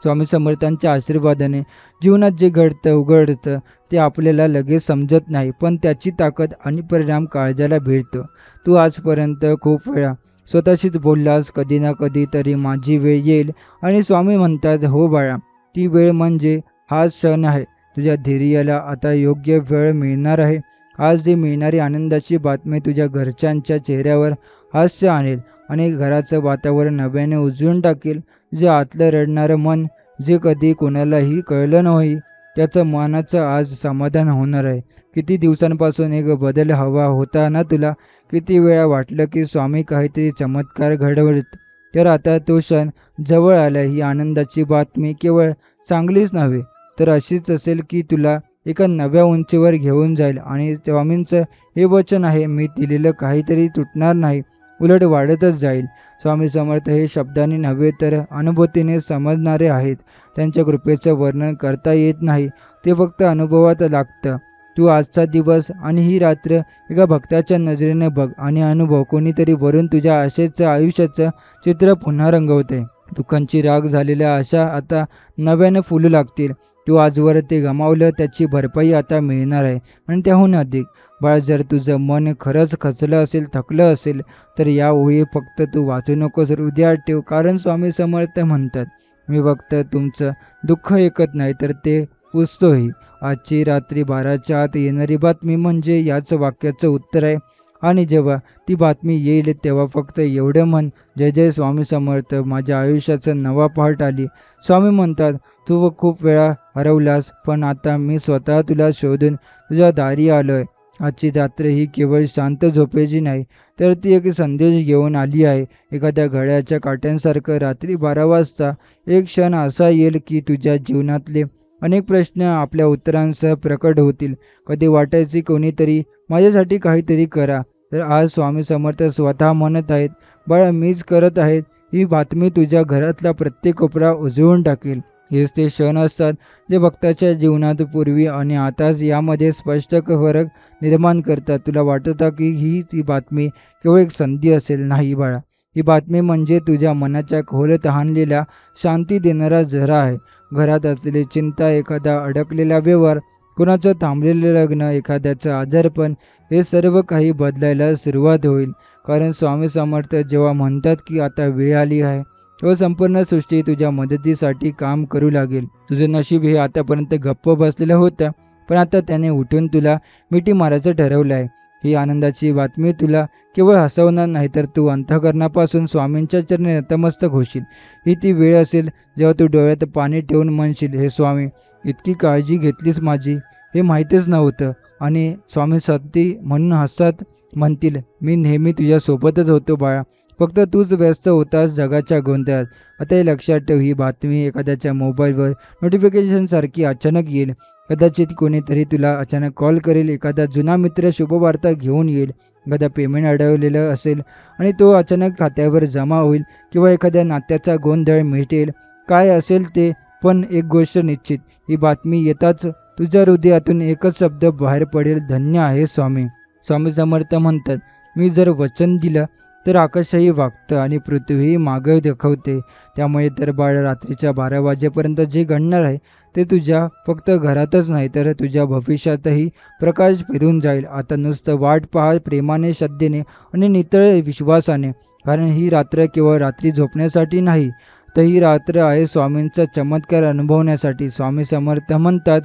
स्वामी समर्थांच्या आशीर्वादाने जीवनात जे घडतं उघडतं ते आपल्याला लगेच समजत नाही, पण त्याची ताकद आणि परिणाम काळजाला भिडतो. तू आजपर्यंत खूप वेळा स्वतःशीच बोललास, कधी ना कधी तरी माझी वेळ येईल. आणि स्वामी म्हणतात, हो बाळा, ती वेळ म्हणजे हाच क्षण आहे. तुझ्या धैर्याला आता योग्य वेळ मिळणार आहे. आज जी मिळणारी आनंदाची बातमी तुझ्या घरच्यांच्या चेहऱ्यावर हास्य आणेल आणि घराचं वातावरण नव्याने उजळून टाकेल. जे आतलं रडणारं मन, जे कधी कोणालाही कळलं नाही, त्याचं मनाचं आज समाधान होणार आहे. किती दिवसांपासून एक बदल हवा होता ना तुला? किती वेळा वाटलं की स्वामी काहीतरी चमत्कार घडवत, तर आता तो क्षण जवळ आला. ही आनंदाची बातमी केवळ चांगलीच नव्हे, तर अशीच असेल की तुला एका नव्या उंचीवर घेऊन जाईल. आणि स्वामींचं हे वचन आहे, मी दिलेलं काहीतरी तुटणार नाही, उलट वाढतच जाईल. स्वामी समर्थ हे शब्दांनी नव्हे तर अनुभूतीने समजणारे आहेत. त्यांच्या कृपेचं वर्णन करता येत नाही, ते फक्त अनुभवात लागतं. तू आजचा दिवस आणि ही रात्र एका भक्ताच्या नजरेने बघ आणि अनुभव. कोणीतरी वरून तुझ्या आशेचं, आयुष्याचं चित्र पुन्हा रंगवते. दुःखांची राग झालेल्या आशा आता नव्याने फुलू लागतील. तू आजवर ते गमावलं त्याची भरपाई आता मिळणार आहे आणि त्याहून अधिक. बाळा, जर तुझं मन खरंच खचलं असेल, थकलं असेल, तर या ओळी फक्त तू वाचू नकोस, हृदयात ठेव. कारण स्वामी समर्थ म्हणतात, मी फक्त तुमचं दुःख ऐकत नाही, तर ते पुसतोही. आजची रात्री 12च्या आत येणारी बातमी म्हणजे याच वाक्याचं उत्तर आहे. आणि जेव्हा ती बातमी येईल तेव्हा फक्त एवढं म्हण, जय जय स्वामी समर्थ, माझ्या आयुष्याचा नवा पार्ट आली. स्वामी म्हणतात, तू खूप वेळा हरवलास, पण आता मी स्वतः तुला शोधून तुझ्या दारी आलोय. आजची रात्र ही केवळ शांत झोपेची नाही, तर ती एक संदेश घेऊन आली आहे. एखाद्या घड्याच्या काट्यांसारखं रात्री 12 वाजता एक क्षण असा येईल की तुझ्या जीवनातले अनेक प्रश्न आपल्या उत्तरांसह प्रकट होतील. कधी वाटायचे कोणीतरी माझ्यासाठी काहीतरी करा, तर आज स्वामी समर्थ स्वतः म्हणत आहेत, बाळा, मीच करत आहेत. ही बातमी तुझ्या घरातला प्रत्येक कोपरा उजळून टाकेल. हेच ते क्षण असतात जे भक्ताच्या जीवनात पूर्वी आणि आताच यामध्ये स्पष्ट फरक निर्माण करतात. तुला वाटतं की ती बातमी केवळ एक संधी असेल? नाही बाळा, ही बातमी म्हणजे तुझ्या मनाच्या खोल तहानलेल्या शांती देणारा झरा आहे. घरात असलेली चिंता, एखादा अडकलेला व्यवहार, कोणाचं थांबलेलं लग्न, एखाद्याचं आजारपण, हे सर्व काही बदलायला सुरुवात होईल. कारण स्वामी समर्थ जेव्हा म्हणतात की आता वेळ आली आहे, तेव्हा संपूर्ण सृष्टी तुझ्या मदतीसाठी काम करू लागेल. तुझं नशीब हे आतापर्यंत गप्प बसलेलं होतं, पण आता त्याने उठून तुला मिठी मारायचं ठरवलं आहे. ही आनंदाची बातमी तुला केवळ हसवणार नाही, तर तू अंतःकरणापासून स्वामींच्या चरणी नतमस्तक होशील. ही ती वेळ असेल जेव्हा तू डोळ्यात पाणी ठेवून म्हणशील, हे स्वामी, इतकी काळजी घेतलीस माझी, हे माहीतच नव्हतं. आणि स्वामी सती म्हणून हसत म्हणतील, मी नेहमी तुझ्यासोबतच होतो बाळा, फक्त तूच व्यस्त होतास जगाच्या गोंधळात. आता हे लक्षात ठेव, ही बातमी एखाद्याच्या मोबाईलवर नोटिफिकेशनसारखी अचानक येईल. कदाचित कोणीतरी तुला अचानक कॉल करेल, एखादा जुना मित्र शुभवार्ता घेऊन येईल, एखादा पेमेंट अडवलेलं असेल आणि तो अचानक खात्यावर जमा होईल, किंवा एखाद्या नात्याचा गोंधळ मिटेल. काय असेल ते, पण एक गोष्ट निश्चित, ही बातमी येताच तुझ्या हृदयातून एकच शब्द बाहेर पडेल, धन्य आहे स्वामी. स्वामी समर्थ म्हणतात, मी जर वचन दिलं तर आकाशही वागतं आणि पृथ्वीही मागे दाखवते. त्यामुळे तर बाळ, रात्रीच्या 12 वाजेपर्यंत जे घडणार आहे ते तुझ्या फक्त घरातच नाही, तर तुझ्या भविष्यातही प्रकाश फिरून जाईल. आता नुसतं वाट पहा, प्रेमाने, श्रद्धेने आणि नितळ विश्वासाने. कारण ही रात्र केवळ रात्री झोपण्यासाठी नाही, तर ही रात्र आहे स्वामींचा चमत्कार अनुभवण्यासाठी. स्वामी समर्थ म्हणतात,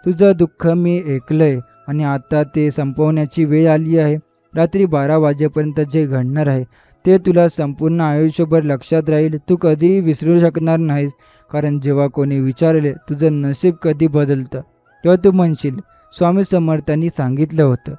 तुझं दुःख मी ऐकलंय आणि आता ते संपवण्याची वेळ आली आहे. रात्री 12 वाजेपर्यंत जे घडणार आहे ते तुला संपूर्ण आयुष्यभर लक्षात राहील. तू कधीही विसरू शकणार नाहीस. कारण जेव्हा कोणी विचारले तुझं नशीब कधी बदलतं, तेव्हा तू म्हणशील, स्वामी समर्थांनी सांगितलं होतं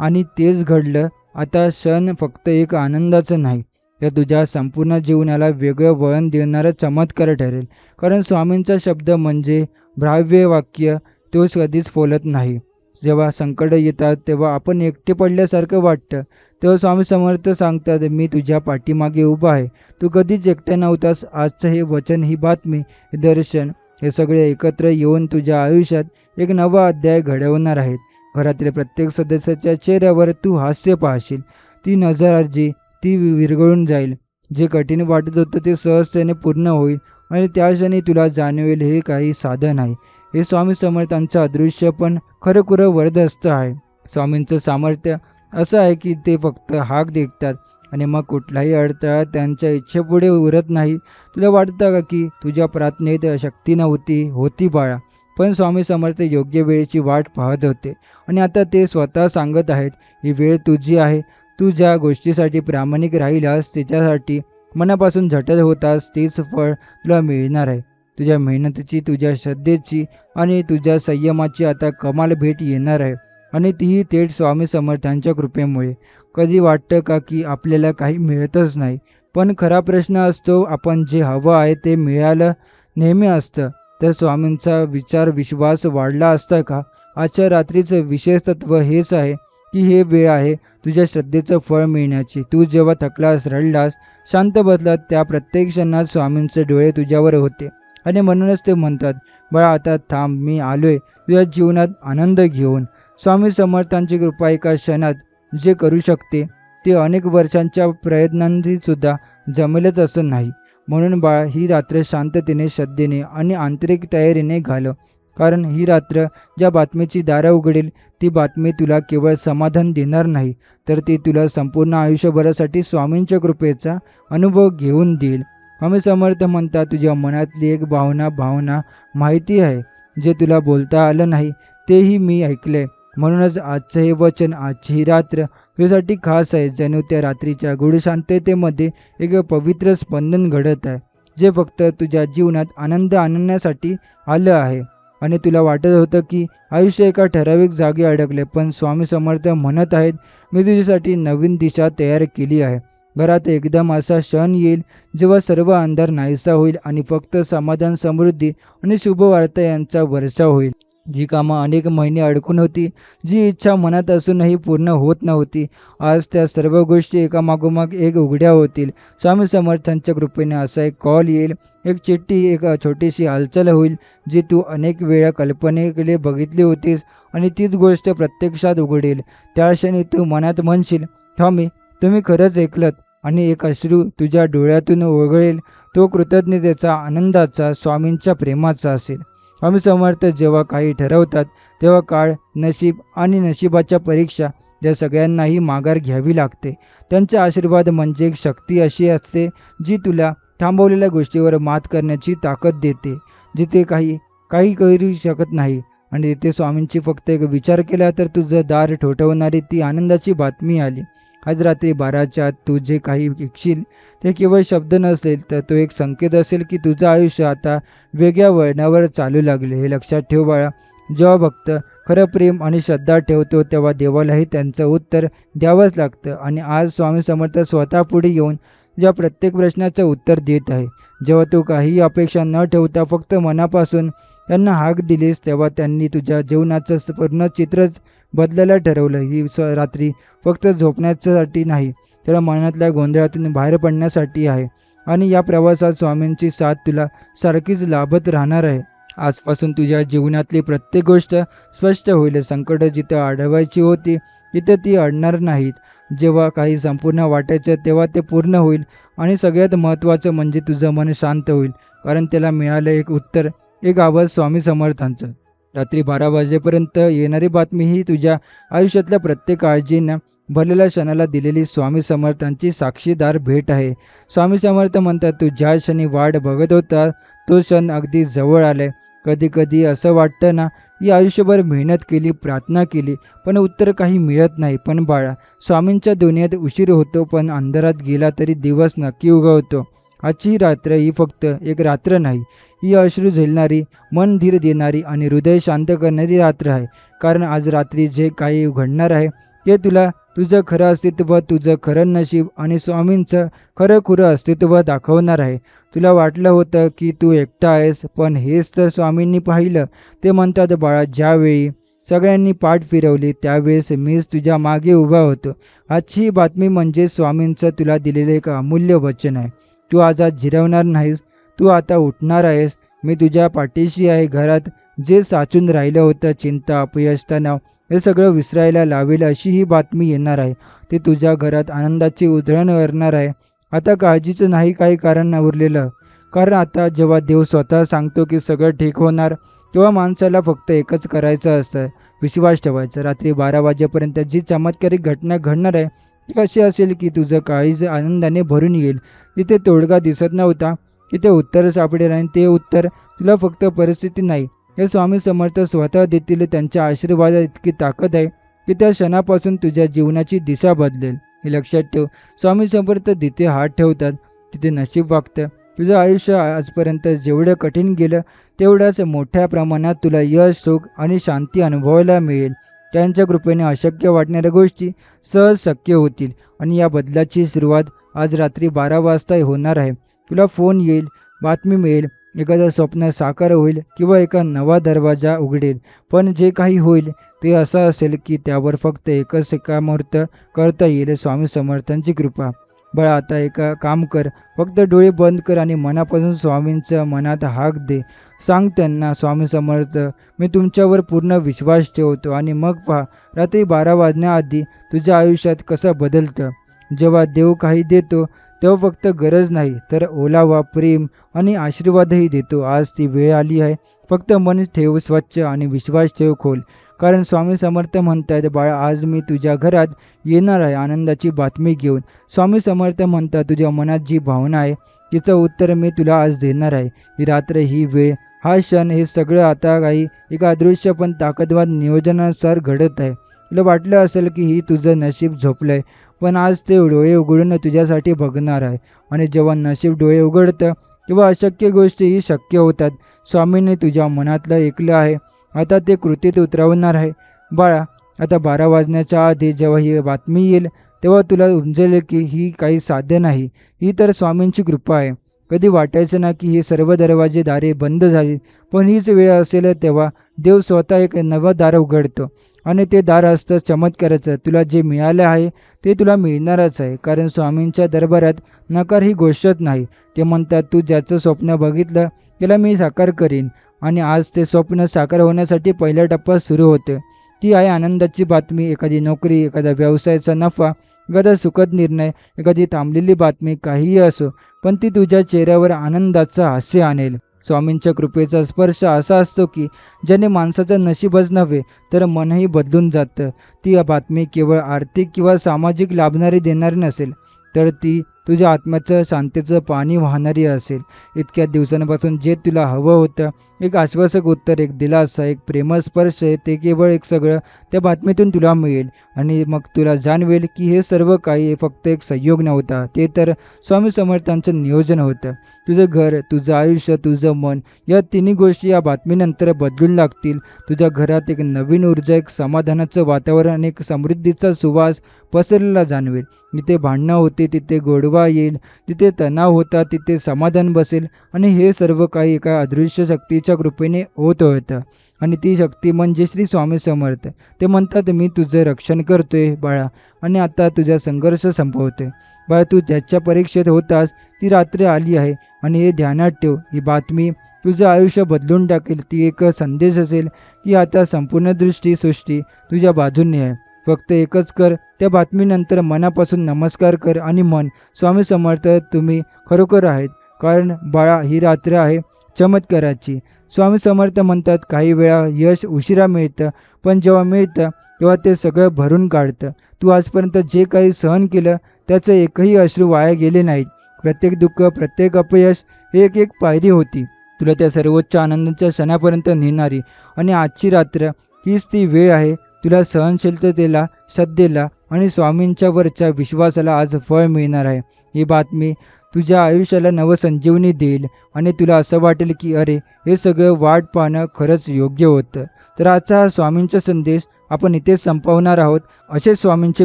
आणि तेच घडलं. आता क्षण फक्त एक आनंदाचं नाही, तर तुझ्या संपूर्ण जीवनाला वेगळं वळण देणारा चमत्कार ठरेल. कारण स्वामींचा शब्द म्हणजे ब्राह्य वाक्य, तो कधीच फुलत नाही. जेव्हा संकट येतात तेव्हा आपण एकटे पडल्यासारखं वाटतं, तेव्हा स्वामी समर्थ सांगतात, मी तुझ्या पाठीमागे उभा आहे. तू कधीच एकटा नव्हतास. आजचं हे वचन, ही बातमी, हे दर्शन, हे सगळे एकत्र येऊन तुझ्या आयुष्यात एक नवा अध्याय घडवणार आहेत. घरातील प्रत्येक सदस्याच्या चेहऱ्यावर तू हास्य पाहशील. ती नजर जी ती विरघळून जाईल. जे कठीण वाटत होतं ते सहजतेने पूर्ण होईल आणि त्या क्षणी तुला जाणवेल, हे काही साधन आहे, हे स्वामी समर्थांचं अदृश्य पण खरंखुरं वरदहस्त आहे. स्वामींचं सामर्थ्य असं आहे की ते फक्त हाक देतात आणि मग कुठलाही अडथळा त्यांच्या इच्छेपुढे उरत नाही. तुला वाटतं का की तुझ्या प्रार्थनेत शक्ती नव्हती? होती बाळा, पण स्वामी समर्थ योग्य वेळेची वाट पाहत होते आणि आता ते स्वतः सांगत आहेत, ही वेळ तुझी आहे. तू ज्या गोष्टीसाठी प्रामाणिक राहिलास, त्याच्यासाठी मनापासून झटत होतास, तेच फळ तुला मिळणार आहे. तुझ्या मेहनतीची, तुझ्या श्रद्धेची आणि तुझ्या संयमाची आता कमाल भेट येणार आहे, आणि तीही थेट स्वामी समर्थांच्या कृपेमुळे. कधी वाटतं का की आपल्याला काही मिळतच नाही? पण खरा प्रश्न असतो, आपण जे हवं आहे ते मिळालं नेहमी असतं तर स्वामींचा विश्वास वाढला असता का? आजच्या रात्रीचं विशेष तत्व हेच आहे की हे वेळ आहे तुझ्या श्रद्धेचं फळ मिळण्याची. तू जेव्हा थकलास, रडलास, शांत बसलास, त्या प्रत्येक क्षणात स्वामींचे डोळे तुझ्यावर होते आणि म्हणूनच ते म्हणतात, बाळा, आता थांब, मी आलोय तुझ्या जीवनात आनंद घेऊन. स्वामी समर्थांची कृपा एका क्षणात जे करू शकते ते अनेक वर्षांच्या प्रयत्नांनी सुद्धा जमेलच असं नाही. म्हणून बाळा, ही रात्र शांततेने, श्रद्धेने आणि आंतरिक तयारीने घालव. कारण ही रात्र ज्या बातमीची दारं उघडेल ती बातमी तुला केवळ समाधान देणार नाही, तर ती तुला संपूर्ण आयुष्यभरासाठी स्वामींच्या कृपेचा अनुभव घेऊन देईल. स्वामी समर्थ म्हणतात, तुझ्या मनातली एक भावना माहिती आहे, जे तुला बोलता आलं नाही तेही मी ऐकले. म्हणूनच आजचं हे वचन, आजची ही रात्र तुझ्यासाठी खास आहे. जणू त्या रात्रीच्या गूढ शांततेमध्ये एक पवित्र स्पंदन घडत आहे, जे फक्त तुझ्या जीवनात आनंद आणण्यासाठी आलं आहे. आणि तुला वाटत होतं की आयुष्य एका ठराविक जागी अडकले, पण स्वामी समर्थ म्हणत आहेत, मी तुझ्यासाठी नवीन दिशा तयार केली आहे. घरात एकदम असा क्षण येईल जेव्हा सर्व अंधार नाहीसा होईल आणि फक्त समाधान, समृद्धी आणि शुभवार्ता यांचा वर्षाव होईल. जी कामं अनेक महिने अडकून होती, जी इच्छा मनात असूनही पूर्ण होत नव्हती, आज त्या सर्व गोष्टी एकामागोमाग एक उघड्या होतील. स्वामी समर्थांच्या कृपेने असा एक कॉल येईल, एक चिठ्ठी, एक छोटीशी हालचाल होईल, जी तू अनेक वेळा कल्पनेकडे बघितली होतीस आणि तीच गोष्ट प्रत्यक्षात उघडेल. त्या क्षणी तू मनात म्हणशील, स्वामी तुम्ही खरंच ऐकलत, आणि एक अश्रू तुझ्या डोळ्यातून ओघळेल. तो कृतज्ञतेचा, आनंदाचा, स्वामींच्या प्रेमाचा असेल. स्वामी समर्थ जेव्हा काही ठरवतात तेव्हा काळ, नशीब आणि नशिबाच्या परीक्षा या सगळ्यांनाही माघार घ्यावी लागते. त्यांचा आशीर्वाद म्हणजे एक शक्ती अशी असते जी तुला थांबवलेल्या गोष्टीवर मात करण्याची ताकद देते, जिथे काही करू शकत नाही. आणि तिथे स्वामींची फक्त एक विचार केला तर तुझं दार ठोठवणारी ती आनंदाची बातमी आली. आज रात्री 12च्या आत तू जे काही ऐकशील ते केवळ शब्द नसेल, तर तो एक संकेत असेल की तुझं आयुष्य आता वेगळ्या वळणावर चालू लागले. हे लक्षात ठेव बाळा, जेव्हा भक्त खरं प्रेम आणि श्रद्धा ठेवतो तेव्हा देवालाही त्यांचं उत्तर द्यावंच लागतं. आणि आज स्वामी समर्थ स्वतः पुढे येऊन या प्रत्येक प्रश्नाचं उत्तर देत आहे. जेव्हा तू काही अपेक्षा न ठेवता फक्त मनापासून त्यांना हाक दिलीस, तेव्हा त्यांनी तुझ्या जीवनाचं पूर्ण चित्रच बदलायला ठरवलं. ही रात्री फक्त झोपण्यासाठी नाही, तर मनातल्या गोंधळातून बाहेर पडण्यासाठी आहे. आणि या प्रवासात स्वामींची साथ तुला सारखीच लाभत राहणार आहे. आजपासून तुझ्या जीवनातली प्रत्येक गोष्ट स्पष्ट होईल. संकट जिथं अडवायची होती तिथं ती अडणार नाहीत. जेव्हा काही संपूर्ण वाटायचं तेव्हा ते पूर्ण होईल. आणि सगळ्यात महत्त्वाचं म्हणजे तुझं मन शांत होईल, कारण त्याला मिळालं एक उत्तर, एक आवाज स्वामी समर्थांचा. रात्री 12 वाजेपर्यंत येणारी बातमी ही तुझ्या आयुष्यातल्या प्रत्येक काळजींना, भरलेल्या क्षणाला दिलेली स्वामी समर्थांची साक्षीदार भेट आहे. स्वामी समर्थ म्हणतात, तू ज्या क्षणी वाट बघत होता तो क्षण अगदी जवळ आलाय. कधी कधी असं वाटतं ना, ही आयुष्यभर मेहनत केली, प्रार्थना केली, पण उत्तर काही मिळत नाही. पण बाळा, स्वामींच्या दुनियेत उशीर होतो, पण अंधारात गेला तरी दिवस नक्की उगवतो. आजची रात्र ही फक्त एक रात्र नाही, ही अश्रू झेलणारी, मन धीर देणारी आणि हृदय शांत करणारी रात्र आहे. कारण आज रात्री जे काही घडणार आहे ते तुला तुझं खरं अस्तित्व, तुझं खरं नशीब आणि स्वामींचं खरं अस्तित्व दाखवणार आहे. तुला वाटलं होतं की तू एकटा आहेस, पण हेच तर स्वामींनी पाहिलं. ते म्हणतात, बाळा, ज्यावेळी सगळ्यांनी पाठ फिरवली त्यावेळेस मीच तुझ्या मागे उभा होतो. आजची ही बातमी म्हणजे स्वामींचं तुला दिलेलं एक अमूल्य वचन आहे. तू आज जिरवणार नाहीस, तू आता उठणार आहेस. मी तुझ्या पाठीशी आहे. घरात जे साचून राहिलं होतं, चिंता, अपयश, तणाव, हे सगळं विसरायला लावेल अशी ही बातमी येणार आहे. ती तुझ्या घरात आनंदाची उधळण करणार आहे. आता काळजीचं नाही काही कारण उरलेलं, कारण आता जेव्हा देव स्वतः सांगतो की सगळं ठीक होणार, तेव्हा माणसाला फक्त एकच करायचं असतं, विश्वास ठेवायचा. रात्री 12 वाजेपर्यंत जी चमत्कारिक घटना घडणार आहे ती अशी असेल की तुझं काळीज आनंदाने भरून येईल. तिथे तोडगा दिसत नव्हता तिथे उत्तर सापडेल, आणि ते उत्तर तुला फक्त परिस्थिती नाही, हे स्वामी समर्थ स्वतः देतील. त्यांच्या आशीर्वादात इतकी ताकद आहे की त्या क्षणापासून तुझ्या जीवनाची दिशा बदलेल. हे लक्षात ठेव, स्वामी समर्थ जिथे हात ठेवतात तिथे नशीब वागतं. तुझं आयुष्य आजपर्यंत जेवढं कठीण गेलं तेवढ्याच मोठ्या प्रमाणात तुला यश, सुख आणि शांती अनुभवायला मिळेल. त्यांच्या कृपेने अशक्य वाटणाऱ्या गोष्टी सहज शक्य होतील. आणि या बदलाची सुरुवात आज रात्री 12 वाजता होणार आहे. तुला फोन येईल, बातमी मिळेल, एखादं स्वप्न साकार होईल किंवा एका नवा दरवाजा उघडेल. पण जे काही होईल ते असं असेल की त्यावर फक्त एकच शिक्कामोर्तब करता येईल, स्वामी समर्थांची कृपा. बाळा, आता एका काम कर, फक्त डोळे बंद कर आणि मनापासून स्वामींच्या मनात हाक दे. सांग त्यांना, स्वामी समर्थ, मी तुमच्यावर पूर्ण विश्वास ठेवतो. आणि मग पहा, रात्री 12 वाजण्याआधी तुझ्या आयुष्यात कसं बदलतं. जेव्हा देव काही देतो तेव्हा फक्त गरज नाही तर ओलावा, प्रेम आणि आशीर्वादही देतो. आज ती वेळ आली आहे फक्त मन ठेव स्वच्छ आणि विश्वास ठेव खोल. कारण स्वामी समर्थ म्हणतात, बाळा आज मी तुझ्या घरात येणार आहे आनंदाची बातमी घेऊन. स्वामी समर्थ म्हणतात, तुझ्या मनात जी भावना आहे तिचं उत्तर मी तुला आज देणार आहे. ही रात्र, ही वेळ, हा क्षण, हे सगळं आता काही एका अदृश्य पण ताकदवार नियोजनानुसार घडत आहे. तुला वाटलं असेल की ही तुझं नशीब झोपलंय, पण आज ते डोळे उघडून तुझ्यासाठी बघणार आहे. आणि जेव्हा नशीब डोळे उघडतं तेव्हा अशक्य गोष्टीही शक्य होतात. स्वामींनी तुझ्या मनातलं ऐकलं आहे, आता ते कृतीत उतरवणार आहे. बाळा, आता 12 वाजण्याच्या आधी जेव्हा ही बातमी येईल तेव्हा तुला उमजेल की ही काही साध्य नाही, ही तर स्वामींची कृपा आहे. कधी वाटायचं ना की हे सर्व दरवाजे दारे बंद झाली, पण हीच वेळ असेल तेव्हा देव स्वतः एक नवं दार उघडतो. आणि ते दार असतं चमत्काराचं. तुला जे मिळालं आहे ते तुला मिळणारच आहे. कारण स्वामींच्या दरबारात नकार ही गोष्टच नाही. ते म्हणतात, तू ज्याचं स्वप्न बघितलं त्याला मी साकार करीन. आणि आज ते स्वप्न साकार होण्यासाठी पहिला टप्पा सुरू होतो. ती आहे आनंदाची बातमी. एखादी नोकरी, एखादा व्यवसायाचा नफा, एखादा सुखद निर्णय, एखादी थांबलेली बातमी, काहीही असो, पण ती तुझ्या चेहऱ्यावर आनंदाचं हास्य आणेल. स्वामींच्या कृपेचा स्पर्श असा असतो की ज्याने माणसाचं नशीबच नव्हे तर मनही बदलून जातं. ती बातमी केवळ आर्थिक किंवा सामाजिक लाभणारी देणारी नसेल, तर ती तुझ्या आत्म्याचं शांतीचं पाणी वाहणारी असेल. इतक्या दिवसांपासून जे तुला हवं होतं, एक आश्वासक उत्तर, एक दिलासा, एक प्रेमस्पर्श, ते केवळ एक सगळं त्या बातमीतून तुला मिळेल. आणि मग तुला जाणवेल की हे सर्व काही फक्त एक संयोग नव्हता, ते तर स्वामी समर्थांचं नियोजन होतं. तुझं घर, तुझं आयुष्य, तुझं मन, या तिन्ही गोष्टी या बातमीनंतर बदलून लागतील. तुझ्या घरात एक नवीन ऊर्जा, एक समाधानाचं वातावरण, एक समृद्धीचा सुवास पसरलेला जाणवेल. जिथे भांडणं होती तिथे गोडवा येईल, जिथे तणाव होता तिथे समाधान बसेल. आणि हे सर्व काही एका अदृश्य शक्तीच्या कृपेने होत होतं. आणि ती शक्ती म्हणजे श्री स्वामी समर्थ. ते म्हणतात, मी तुझं रक्षण करतोय बाळा, आणि आता तुझा संघर्ष संपवतोय. बाळा, तू ज्याच्या परीक्षेत होतास ती रात्र आली आहे. आणि हे ध्यानात ठेव, ही बातमी तुझं आयुष्य बदलून टाकेल. ती एक संदेश असेल की आता संपूर्ण सृष्टी तुझ्या बाजूने आहे. फक्त एकच कर, त्या बातमीनंतर मनापासून नमस्कार कर आणि म्हण, स्वामी समर्थ तुम्ही खरोखर आहेत. कारण बाळा, ही रात्र आहे चमत्काराची. स्वामी समर्थ म्हणतात, काही वेळा यश उशिरा मिळतं, पण जेव्हा मिळतं तेव्हा ते सगळं भरून काढतं. तू आजपर्यंत जे काही सहन केलं त्याचं एकही अश्रू वाया गेले नाहीत. प्रत्येक दुःख, प्रत्येक अपयश हे एक एक पायरी होती, तुला त्या सर्वोच्च आनंदाच्या क्षणापर्यंत नेणारी. आणि आजची रात्र हीच ती वेळ आहे. तुला सहनशीलतेला, श्रद्धेला आणि स्वामींच्यावरच्या विश्वासाला आज फळ मिळणार आहे. ही बातमी तुझ्या आयुष्याला नवसंजीवनी देईल आणि तुला असं वाटेल की अरे, हे सगळं वाट पाहणं खरंच योग्य होतं. तर आजचा हा स्वामींचा संदेश आपण इथेच संपवणार आहोत. असे स्वामींचे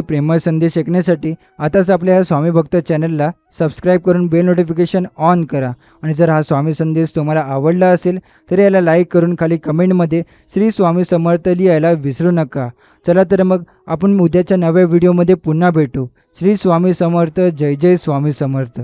प्रेमळ संदेश ऐकण्यासाठी आताच आपल्या ह्या स्वामी भक्त चॅनलला सबस्क्राईब करून बेल नोटिफिकेशन ऑन करा. आणि जर हा स्वामी संदेश तुम्हाला आवडला असेल तर याला लाईक करून खाली कमेंटमध्ये श्री स्वामी समर्थ लिहायला विसरू नका. चला तर मग आपण उद्याच्या नव्या व्हिडिओमध्ये पुन्हा भेटू. श्री स्वामी समर्थ. जय जय स्वामी समर्थ.